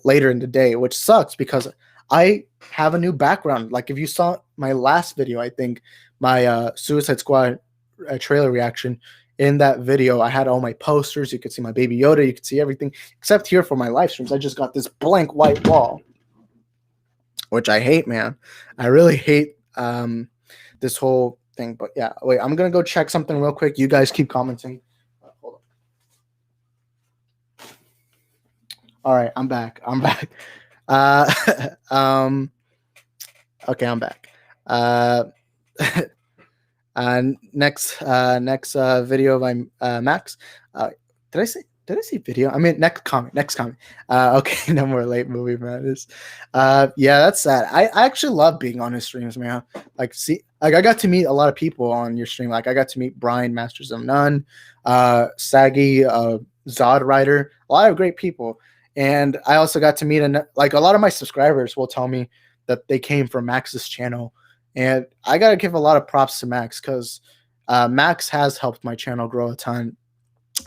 later in the day, which sucks because I have a new background. Like if you saw my last video, I think my Suicide Squad trailer reaction. In that video, I had all my posters. You could see my Baby Yoda. You could see everything except here for my live streams. I just got this blank white wall, which I hate, man. I really hate this whole thing. But yeah, wait, I'm gonna go check something real quick. You guys keep commenting. Hold on. All right, I'm back. Okay, I'm back. Next video by Max. Did I say video? I mean next comment. Okay, no more late movie madness. Yeah, that's sad. I actually love being on his streams, man. Like I got to meet a lot of people on your stream. Like I got to meet Brian, Masters of None, Saggy, Zod Rider, a lot of great people. And I also got to meet a lot of my subscribers will tell me that they came from Max's channel. And I got to give a lot of props to Max because Max has helped my channel grow a ton.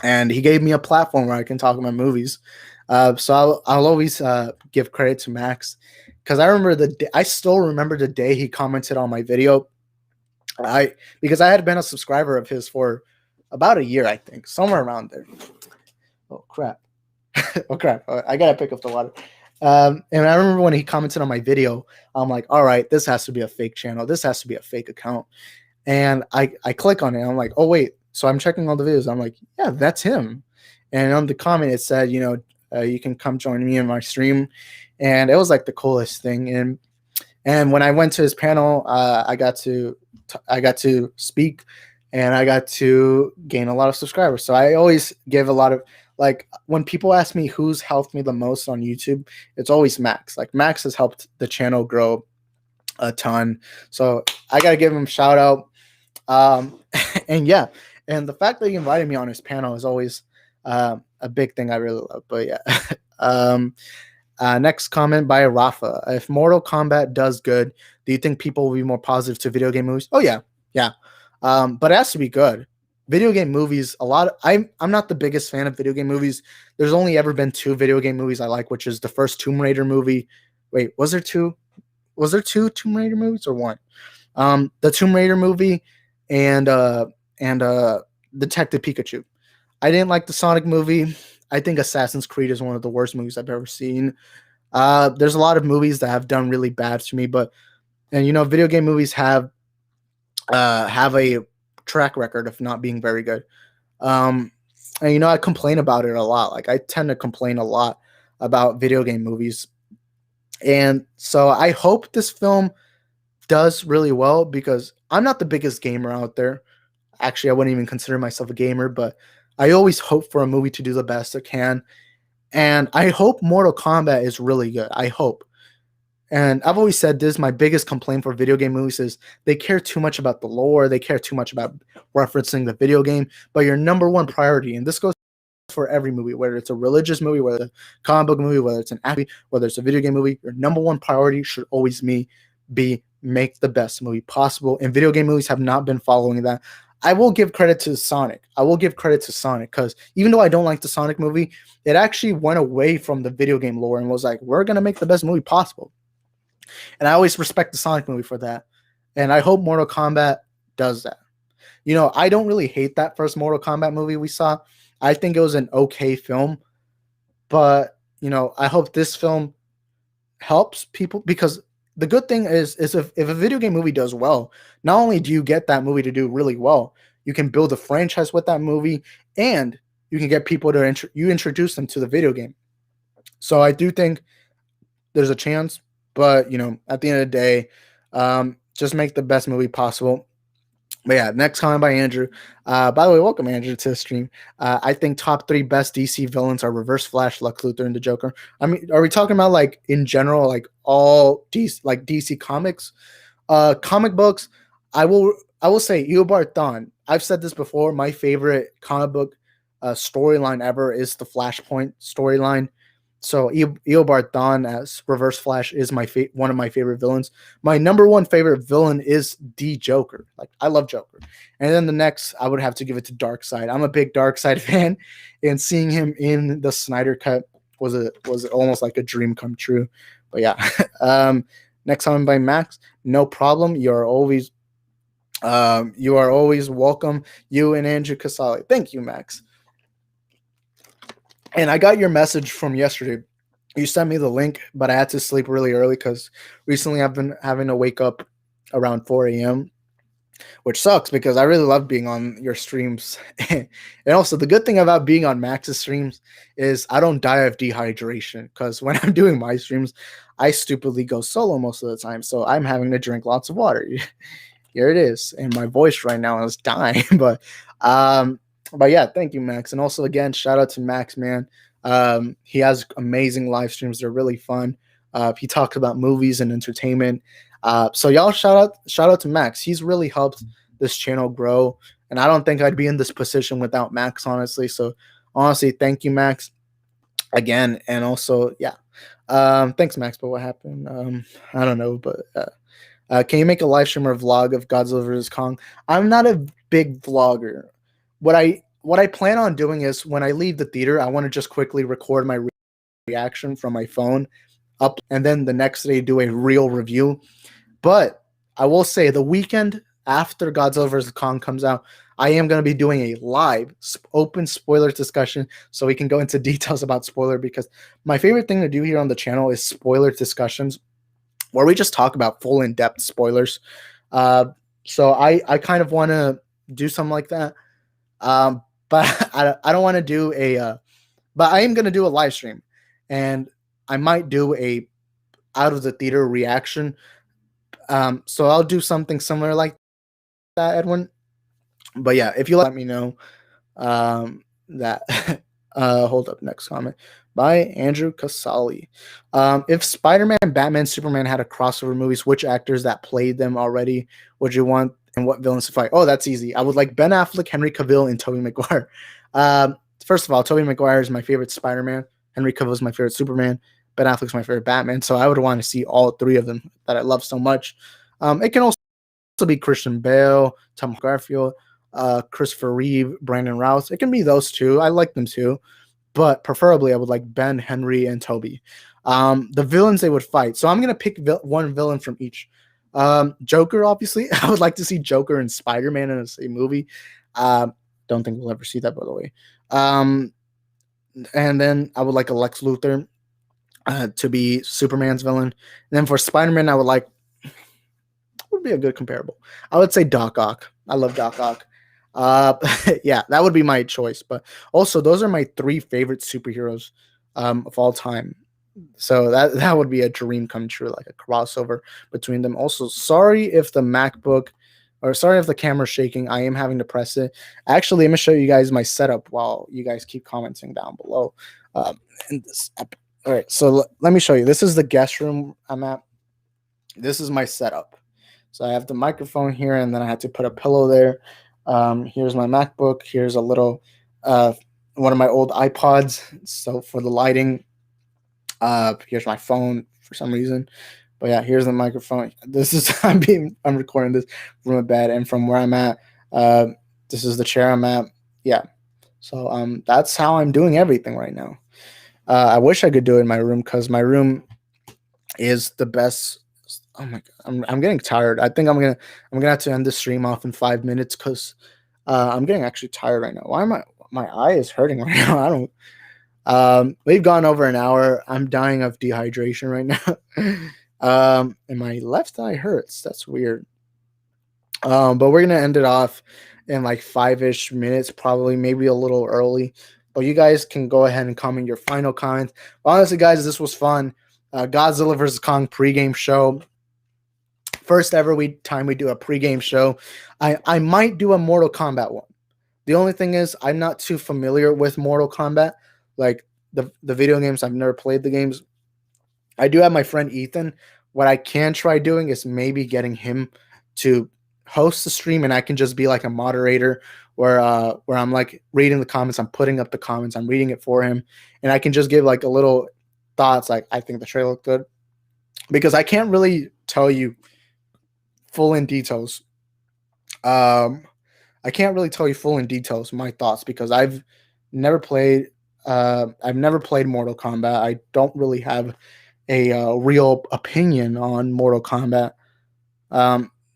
And he gave me a platform where I can talk about movies. So I'll always give credit to Max because I still remember the day he commented on my video. Because I had been a subscriber of his for about a year, I think, somewhere around there. Oh, crap. Oh, crap. I got to pick up the water. And I remember when he commented on my video, I'm like, all right, this has to be a fake channel. This has to be a fake account. And I click on it. And I'm like, oh, wait. So I'm checking all the videos. I'm like, yeah, that's him. And on the comment, it said, you can come join me in my stream. And it was like the coolest thing. And when I went to his panel, I got to speak and I got to gain a lot of subscribers. So I always give a lot of, like, when people ask me who's helped me the most on YouTube, it's always Max. Like Max has helped the channel grow a ton. So I got to give him a shout out. And yeah, and the fact that he invited me on his panel is always a big thing I really love. But yeah. Next comment by Rafa. If Mortal Kombat does good, do you think people will be more positive to video game movies? Oh yeah. But it has to be good. Video game movies, I'm not the biggest fan of video game movies. There's only ever been 2 video game movies I like, which is the first Tomb Raider movie. Wait, was there 2? Was there 2 Tomb Raider movies or 1? The Tomb Raider movie and Detective Pikachu. I didn't like the Sonic movie. I think Assassin's Creed is one of the worst movies I've ever seen. There's a lot of movies that have done really bad to me, and video game movies have a track record of not being very good. And I complain about it a lot. Like I tend to complain a lot about video game movies. And so I hope this film does really well because I'm not the biggest gamer out there. Actually, I wouldn't even consider myself a gamer, but I always hope for a movie to do the best it can. And I hope Mortal Kombat is really good. I hope. And I've always said this, my biggest complaint for video game movies is they care too much about the lore, they care too much about referencing the video game, but your number one priority, and this goes for every movie, whether it's a religious movie, whether it's a comic book movie, whether it's an action movie, whether it's a video game movie, your number one priority should always be make the best movie possible. And video game movies have not been following that. I will give credit to Sonic. I will give credit to Sonic because even though I don't like the Sonic movie, it actually went away from the video game lore and was like, we're going to make the best movie possible. And I always respect the Sonic movie for that. And I hope Mortal Kombat does that. You know, I don't really hate that first Mortal Kombat movie we saw. I think it was an okay film. But, you know, I hope this film helps people because the good thing is if a video game movie does well, not only do you get that movie to do really well, you can build a franchise with that movie and you can get people to introduce them to the video game. So I do think there's a chance. But, you know, at the end of the day, just make the best movie possible. But yeah, next comment by Andrew. By the way, welcome, Andrew, to the stream. I think top 3 best DC villains are Reverse Flash, Lex Luthor, and the Joker. I mean, are we talking about, like, in general, like, all DC comics? Comic books, I will say Eobard Thawne. I've said this before. My favorite comic book storyline ever is the Flashpoint storyline. So Eobard Thawne as Reverse Flash is one of my favorite villains. My number one favorite villain is the Joker. Like, I love Joker. And then the next, I would have to give it to Darkseid. I'm a big Darkseid fan, and seeing him in the Snyder Cut was almost like a dream come true. But yeah, next comment by Max. No problem. You are always welcome. You and Andrew Casale. Thank you, Max. And I got your message from yesterday. You sent me the link, but I had to sleep really early because recently I've been having to wake up around 4 a.m., which sucks because I really love being on your streams. And also, the good thing about being on Max's streams is I don't die of dehydration because when I'm doing my streams, I stupidly go solo most of the time. So I'm having to drink lots of water. Here it is. And my voice right now is dying. But yeah, thank you, Max. And also, again, shout out to Max, man. He has amazing live streams. They're really fun. He talks about movies and entertainment. So y'all shout out to Max. He's really helped this channel grow. And I don't think I'd be in this position without Max, honestly. So honestly, thank you, Max, again. And also, yeah. Thanks, Max. But what happened? I don't know. But can you make a live stream or vlog of Godzilla vs. Kong? I'm not a big vlogger. What I plan on doing is when I leave the theater, I want to just quickly record my reaction from my phone up, and then the next day do a real review. But I will say the weekend after Godzilla vs. Kong comes out, I am going to be doing a live open spoiler discussion so we can go into details about spoiler, because my favorite thing to do here on the channel is spoiler discussions where we just talk about full in-depth spoilers. So I kind of want to do something like that. But I don't want to do but I am going to do a live stream, and I might do a out of the theater reaction. So I'll do something similar like that, Edwin. But yeah, if you let me know, that, hold up, next comment by Andrew Casale. If Spider-Man, Batman, Superman had a crossover movies, which actors that played them already would you want and what villains to fight? Oh, that's easy. I would like Ben Affleck, Henry Cavill, and Tobey Maguire. First of all, Tobey Maguire is my favorite Spider-Man. Henry Cavill is my favorite Superman. Ben Affleck's my favorite Batman. So I would want to see all 3 of them that I love so much. It can also be Christian Bale, Tom Garfield, Christopher Reeve, Brandon Routh. It can be those 2. I like them too. But preferably, I would like Ben, Henry, and Toby. The villains they would fight. So I'm going to pick one villain from each. Joker, obviously. I would like to see Joker and Spider-Man in the same movie. Don't think we'll ever see that, by the way. And then I would like a Lex Luthor to be Superman's villain. And then for Spider-Man, I would like, would be a good comparable. I would say Doc Ock. I love Doc Ock. Yeah, that would be my choice. But also, those are my 3 favorite superheroes of all time. So that would be a dream come true, like a crossover between them. Also, sorry if the MacBook or sorry if the camera's shaking. I am having to press it. Actually, let me show you guys my setup while you guys keep commenting down below. In this all right, so let me show you. This is the guest room I'm at. This is my setup. So I have the microphone here, and then I had to put a pillow there. Here's my MacBook. Here's a little one of my old iPods. So for the lighting, here's my phone for some reason. But yeah, here's the microphone. This is I'm recording this from a bed, and from where I'm at, this is the chair I'm at. Yeah. So that's how I'm doing everything right now. I wish I could do it in my room because my room is the best. Oh my god, I'm getting tired. I think I'm gonna have to end the stream off in 5 minutes because I'm getting actually tired right now. Why am my eye is hurting right now? I don't. We've gone over an hour. I'm dying of dehydration right now. And my left eye hurts. That's weird. But we're gonna end it off in like 5-ish minutes, probably maybe a little early. But you guys can go ahead and comment your final comments. But honestly, guys, this was fun. Godzilla vs. Kong pregame show. First ever time we do a pregame show. I might do a Mortal Kombat one. The only thing is I'm not too familiar with Mortal Kombat. Like the video games, I've never played the games. I do have my friend Ethan. What I can try doing is maybe getting him to host the stream, and I can just be like a moderator where I'm like reading the comments, I'm putting up the comments, I'm reading it for him, and I can just give like a little thoughts, like I think the trailer looked good, because I can't really tell you full in details. I can't really tell you full in details my thoughts because I've never played Mortal Kombat. I don't really have a real opinion on Mortal Kombat.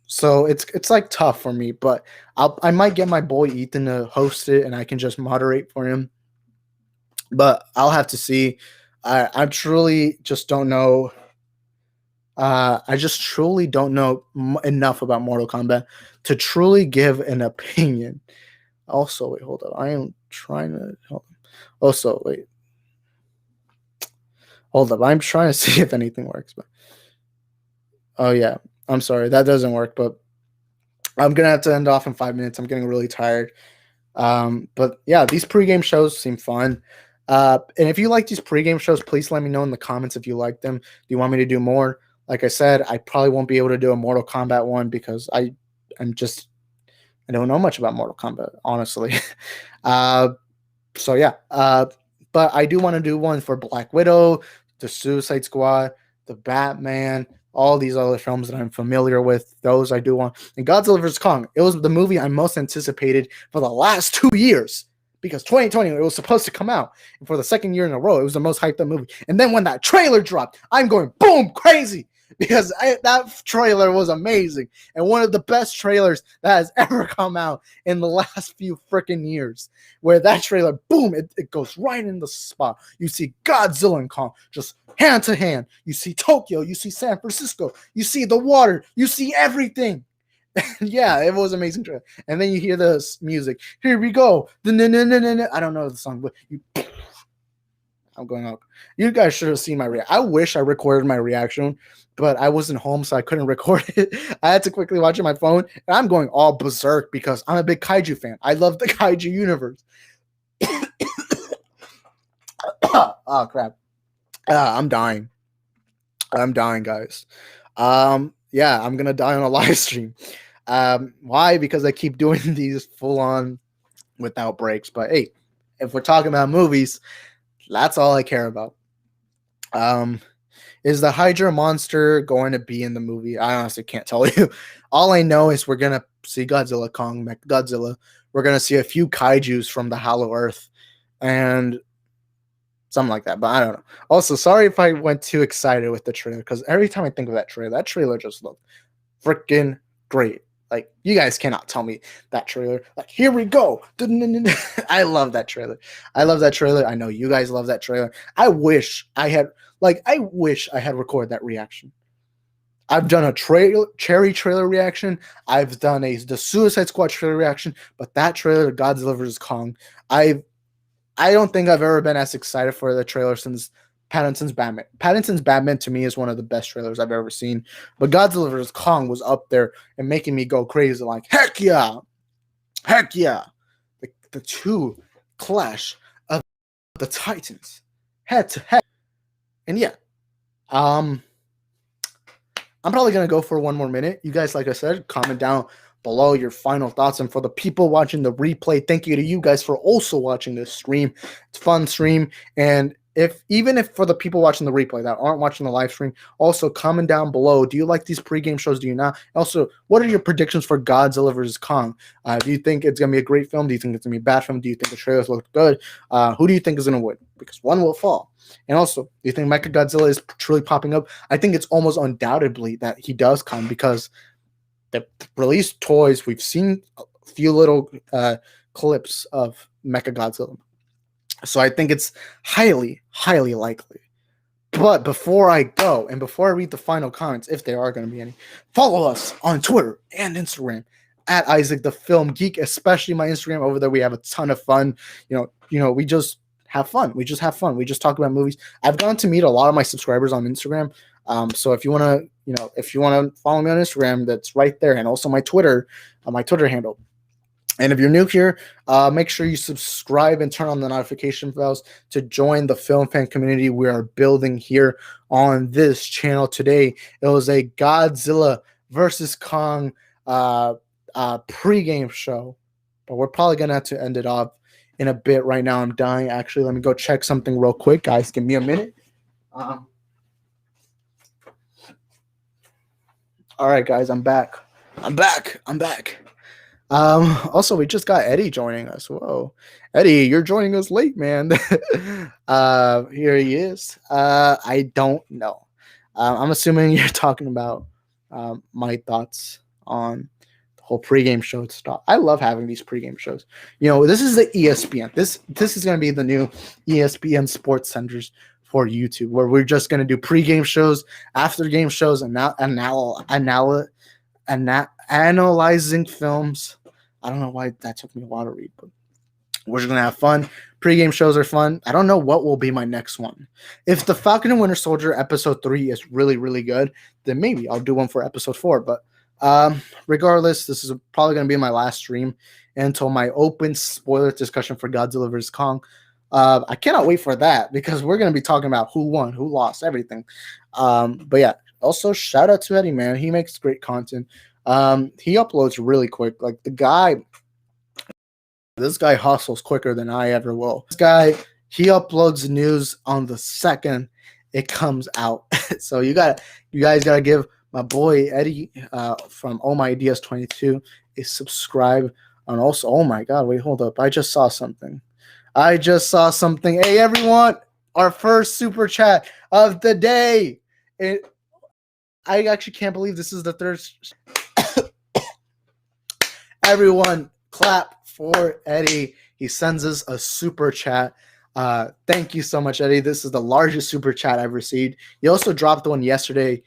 So it's like tough for me, but I might get my boy Ethan to host it and I can just moderate for him. But I'll have to see. I truly just don't know. I just truly don't know enough about Mortal Kombat to truly give an opinion. Also, wait, hold up. I am trying to. Also, wait. Hold up. I'm trying to see if anything works. But oh yeah, I'm sorry that doesn't work. But I'm gonna have to end off in 5 minutes. I'm getting really tired. But yeah, these pregame shows seem fun. And if you like these pregame shows, please let me know in the comments if you like them. Do you want me to do more? Like I said, I probably won't be able to do a Mortal Kombat one because I don't know much about Mortal Kombat, honestly. So yeah. But I do want to do one for Black Widow, the Suicide Squad, the Batman, all these other films that I'm familiar with. Those I do want. And Godzilla vs. Kong, it was the movie I most anticipated for the last 2 years. Because 2020, it was supposed to come out. And for the second year in a row, it was the most hyped up movie. And then when that trailer dropped, I'm going boom, crazy. Because that trailer was amazing. And one of the best trailers that has ever come out in the last few freaking years. Where that trailer, boom, it goes right in the spot. You see Godzilla and Kong just hand to hand. You see Tokyo. You see San Francisco. You see the water. You see everything. Yeah, it was amazing trailer. And then you hear the music. Here we go. I don't know the song, but I'm going out. You guys should have seen my reaction. I wish I recorded my reaction, but I wasn't home, so I couldn't record it. I had to quickly watch it on my phone, and I'm going all berserk because I'm a big kaiju fan. I love the kaiju universe. Oh crap! I'm dying. I'm dying, guys. Yeah, I'm gonna die on a live stream. Why? Because I keep doing these full on without breaks. But hey, if we're talking about movies, that's all I care about. Is the Hydra monster going to be in the movie? I honestly can't tell you. All I know is we're gonna see Godzilla, Kong, Godzilla. We're gonna see a few kaiju's from the Hollow Earth, and something like that. But I don't know. Also, sorry if I went too excited with the trailer because every time I think of that trailer just looked freaking great. Like, you guys cannot tell me that trailer. Like, here we go. I love that trailer. I love that trailer. I know you guys love that trailer. I wish I had recorded that reaction. I've done a Cherry trailer reaction. I've done the Suicide Squad trailer reaction. But that trailer, Godzilla vs. Kong, I don't think I've ever been as excited for the trailer since Pattinson's Batman. Pattinson's Batman to me is one of the best trailers I've ever seen. But Godzilla vs. Kong was up there and making me go crazy. Like, heck yeah. Heck yeah. The two clash of the Titans head to head. And yeah, I'm probably going to go for one more minute. You guys, like I said, comment down below your final thoughts. And for the people watching the replay, thank you to you guys for also watching this stream. It's a fun stream. And even if for the people watching the replay that aren't watching the live stream, also comment down below. Do you like these pregame shows? Do you not? Also, what are your predictions for Godzilla vs. Kong? Do you think it's going to be a great film? Do you think it's going to be a bad film? Do you think the trailers look good? Who do you think is going to win? Because one will fall. And also, do you think Mechagodzilla is truly popping up? I think it's almost undoubtedly that he does come because the released toys, we've seen a few little clips of Mechagodzilla. So I think it's highly, highly likely. But before I go and before I read the final comments, if there are going to be any, follow us on Twitter and Instagram at Isaac the Film Geek, especially my Instagram. Over there, we have a ton of fun. You know, we just have fun. We just have fun. We just talk about movies. I've gotten to meet a lot of my subscribers on Instagram. So if you want to, follow me on Instagram, that's right there, and also my Twitter handle. And if you're new here, make sure you subscribe and turn on the notification bells to join the film fan community we are building here on this channel today. It was a Godzilla versus Kong pregame show, but we're probably going to have to end it off in a bit. Right now, I'm dying. Actually, let me go check something real quick. Guys, give me a minute. All right, guys, I'm back. Also, we just got Eddie joining us. Whoa, Eddie, you're joining us late, man. Here he is. I don't know. I'm assuming you're talking about my thoughts on the whole pregame show stuff. I love having these pregame shows. This is the ESPN. This is going to be the new ESPN Sports Centers for YouTube, where we're just going to do pregame shows, after game shows, and now analyzing films. I don't know why that took me a while to read, but we're just going to have fun. Pre-game shows are fun. I don't know what will be my next one. If the Falcon and Winter Soldier episode 3 is really, really good, then maybe I'll do one for episode 4. But regardless, this is probably going to be my last stream until my open spoiler discussion for Godzilla vs. Kong. I cannot wait for that because we're going to be talking about who won, who lost, everything. But yeah, also shout out to Eddie, man. He makes great content. He uploads really quick. Like this guy hustles quicker than I ever will. This guy, he uploads news on the second it comes out. So you guys gotta give my boy Eddie from Oh My Ideas 22 a subscribe. And also, oh my God, wait, hold up. I just saw something. Hey everyone, our first super chat of the day. I actually can't believe this is the third. Everyone, clap for Eddie. He sends us a super chat. Thank you so much, Eddie. This is the largest super chat I've received. He also dropped one yesterday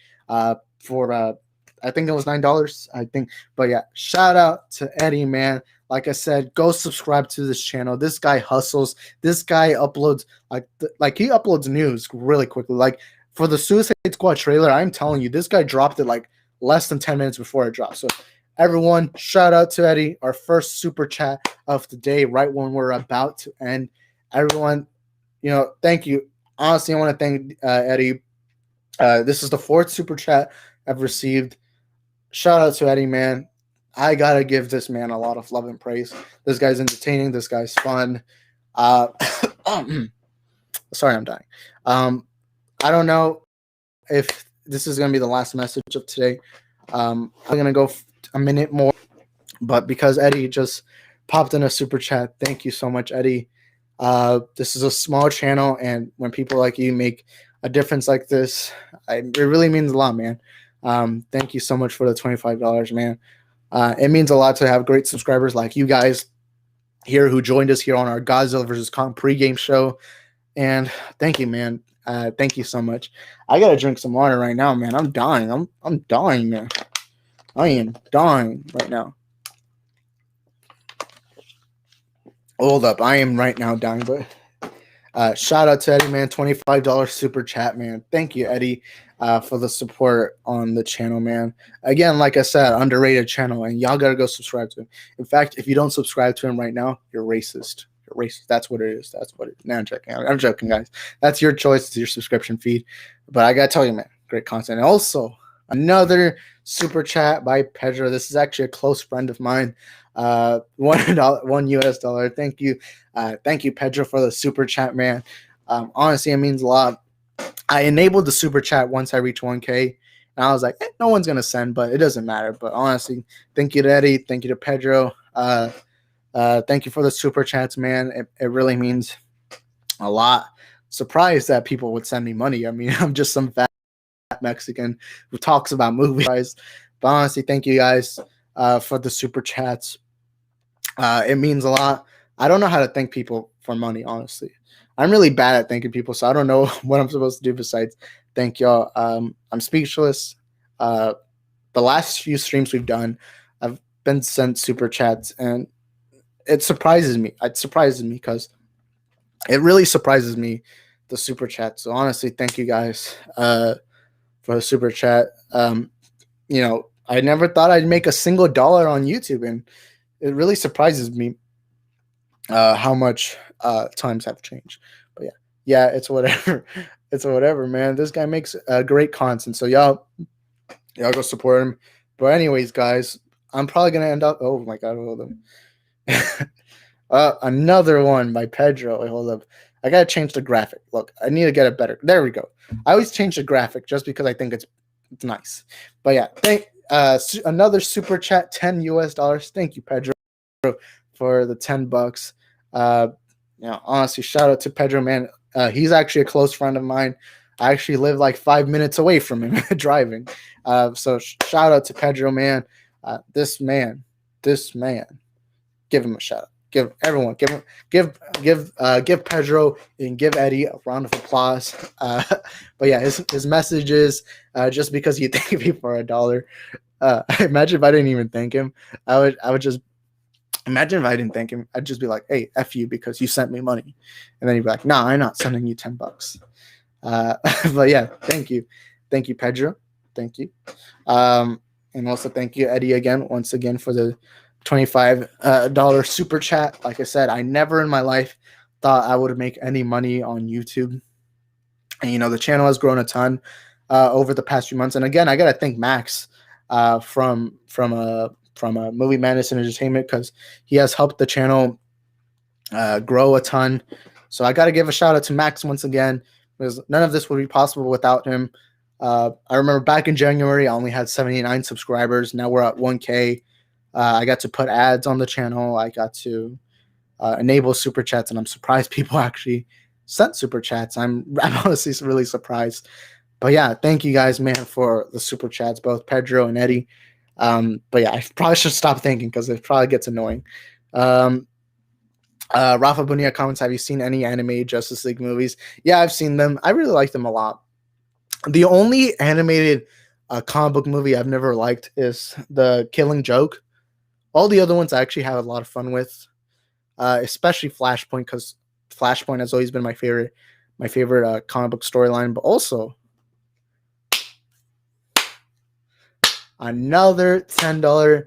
for I think it was $9. I think, but yeah, shout out to Eddie, man. Like I said, go subscribe to this channel. This guy hustles. This guy uploads like he uploads news really quickly. Like for the Suicide Squad trailer, I'm telling you, this guy dropped it like less than 10 minutes before it dropped. So everyone, shout out to Eddie, our first super chat of the day, right when we're about to end. Everyone, thank you. Honestly, I want to thank Eddie. This is the 4th super chat I've received. Shout out to Eddie, man. I got to give this man a lot of love and praise. This guy's entertaining. This guy's fun. Sorry, I'm dying. I don't know if this is going to be the last message of today. I'm going to go a minute more, but because Eddie just popped in a super chat, thank you so much, Eddie. This is a small channel, and when people like you make a difference like this, it really means a lot, man. Thank you so much for the $25, man. It means a lot to have great subscribers like you guys here who joined us here on our Godzilla vs. Kong pregame show. And thank you, man. Thank you so much. I gotta drink some water right now, man. I'm dying. I'm dying, man. I am dying right now. Hold up, I am right now dying, but Shout out to Eddie, man. $25 super chat, man. Thank you, Eddie, for the support on the channel, man. Again, like I said, underrated channel, and y'all gotta go subscribe to him. In fact, if you don't subscribe to him right now, you're racist. You're racist. That's what it is. That's what it is. No, I'm joking. I'm joking, guys. That's your choice. It's your subscription feed. But I gotta tell you, man, great content. And also, another super chat by Pedro. This is actually a close friend of mine. $1 US. Thank you, Pedro, for the super chat, man. Honestly, it means a lot. I enabled the super chat once I reached 1K, and I was like, no one's gonna send, but it doesn't matter. But honestly, thank you to Eddie, thank you to Pedro. Thank you for the super chats, man. It really means a lot. Surprised that people would send me money. I mean, I'm just some fat Mexican who talks about movies. But honestly, thank you guys for the super chats. It means a lot. I don't know how to thank people for money, honestly. I'm really bad at thanking people, so I don't know what I'm supposed to do besides thank y'all. I'm speechless. The last few streams we've done, I've been sent super chats, and it surprises me. It surprises me because it really surprises me, the super chat. So honestly, thank you guys for the super chat. I never thought I'd make a single dollar on YouTube, and it really surprises me how much times have changed. But yeah, it's whatever. It's whatever, man. This guy makes great content, so y'all go support him. But anyways, guys, I'm probably gonna end up. Oh my god, hold up. Another one by Pedro. Wait, hold up. I gotta change the graphic. Look, I need to get it better. There we go. I always change the graphic just because I think it's nice. But yeah, another super chat, $10 US. Thank you, Pedro, for the $10. Honestly, shout out to Pedro, man. He's actually a close friend of mine. I actually live like 5 minutes away from him driving. So shout out to Pedro, man. This man, give him a shout out. Give Pedro and give Eddie a round of applause. But yeah, his message is just because you thank me for $1. Imagine if I didn't even thank him. I would just imagine if I didn't thank him. I'd just be like, "Hey, F you because you sent me money," and then he'd be like, "Nah, I'm not sending you $10." But yeah, thank you, Pedro, thank you, and also thank you, Eddie, once again for the $25 super chat. Like I said, I never in my life thought I would make any money on YouTube, and the channel has grown a ton over the past few months. And again, I gotta thank Max from Movie Madness and Entertainment, because he has helped the channel grow a ton. So I gotta give a shout out to Max once again, because none of this would be possible without him. I remember back in January, I only had 79 subscribers. Now we're at 1K. I got to put ads on the channel. I got to enable super chats, and I'm surprised people actually sent super chats. I'm honestly really surprised. But yeah, thank you guys, man, for the super chats, both Pedro and Eddie. But yeah, I probably should stop thinking because it probably gets annoying. Rafa Bonilla comments, have you seen any animated Justice League movies? Yeah, I've seen them. I really like them a lot. The only animated comic book movie I've never liked is The Killing Joke. All the other ones I actually have a lot of fun with, especially Flashpoint, because Flashpoint has always been my favorite comic book storyline. But also another $10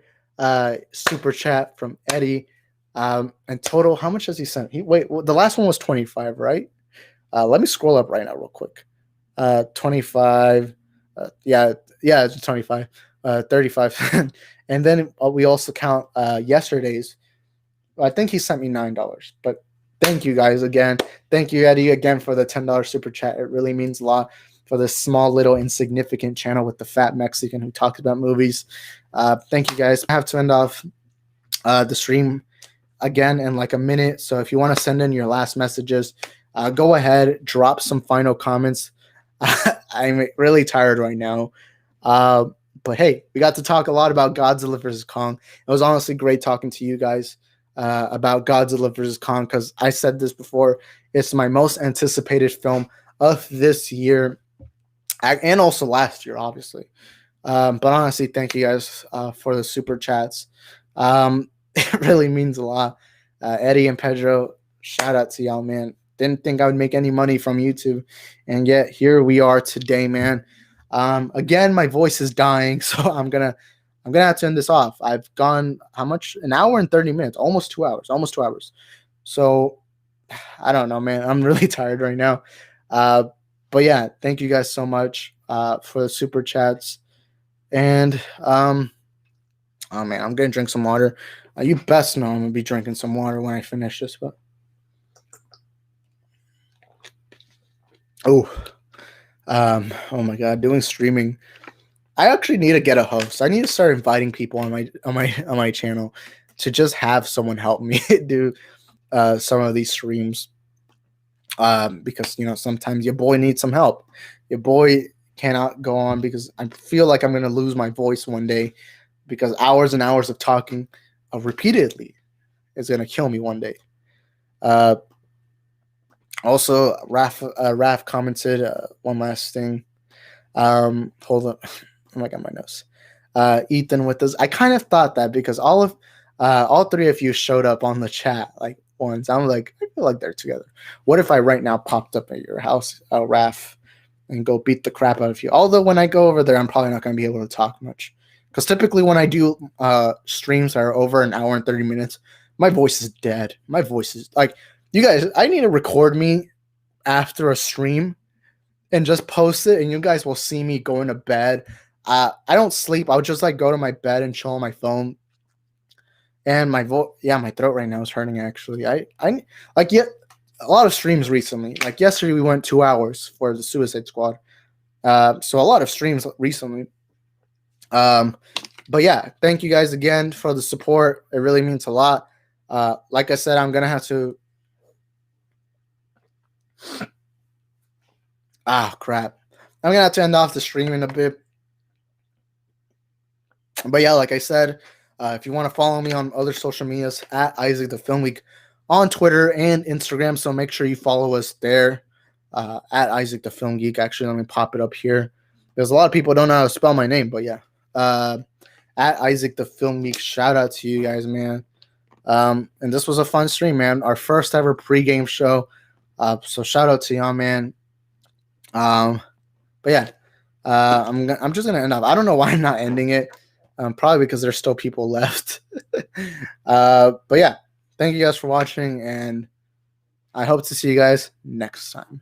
super chat from Eddie. And total, how much has he sent? The last one was 25, right? Let me scroll up right now real quick. 25. Yeah, it's 25. 35. And then we also count yesterday's. I think he sent me $9. But thank you guys again. Thank you, Eddie, again for the $10 super chat. It really means a lot for this small, little, insignificant channel with the fat Mexican who talks about movies. Thank you guys. I have to end off the stream again in like a minute. So if you want to send in your last messages, go ahead, drop some final comments. I'm really tired right now. But hey, we got to talk a lot about Godzilla vs. Kong. It was honestly great talking to you guys about Godzilla vs. Kong, because I said this before. It's my most anticipated film of this year and also last year, obviously. But honestly, thank you guys for the super chats. It really means a lot. Eddie and Pedro, shout out to y'all, man. didn't think I would make any money from YouTube, and yet here we are today, man. Again, my voice is dying, so I'm gonna have to end this off. I've gone how much? An hour and 30 minutes, almost 2 hours, almost 2 hours. So I don't know, man. I'm really tired right now. Uh, but yeah, thank you guys so much for the super chats. And oh man, I'm gonna drink some water. You best know I'm gonna be drinking some water when I finish this. But oh, oh my god, doing streaming. I actually need to get a host. I need to start inviting people on my channel to just have someone help me do some of these streams. Because sometimes your boy needs some help. Your boy cannot go on because I feel like I'm gonna lose my voice one day because hours and hours of talking repeatedly is gonna kill me one day. Also, Raf commented one last thing. Hold up. Oh my god, my nose. Ethan with us. I kind of thought that because all three of you showed up on the chat like once. I'm like, I feel like they're together. What if I right now popped up at your house, Raf, and go beat the crap out of you? Although when I go over there, I'm probably not going to be able to talk much. Because typically when I do streams that are over an hour and 30 minutes, my voice is dead. My voice is like, you guys, I need to record me after a stream and just post it, and you guys will see me going to bed. I don't sleep. I'll just like go to my bed and chill on my phone. And my my throat right now is hurting actually. I like a lot of streams recently. Like yesterday we went 2 hours for the Suicide Squad. So a lot of streams recently. But yeah, thank you guys again for the support. It really means a lot. Like I said, I'm gonna have to. Crap. I'm gonna have to end off the stream in a bit. But yeah, like I said, if you want to follow me on other social medias at Isaac the Film Week on Twitter and Instagram, so make sure you follow us there at Isaac the Film Geek. Actually, let me pop it up here. There's a lot of people don't know how to spell my name, but yeah, at Isaac the Film Geek. Shout out to you guys, man. And this was a fun stream, man. Our first ever pregame show. So shout out to y'all, man. But yeah, I'm just gonna end up. I don't know why I'm not ending it. Probably because there's still people left. But yeah, thank you guys for watching, and I hope to see you guys next time.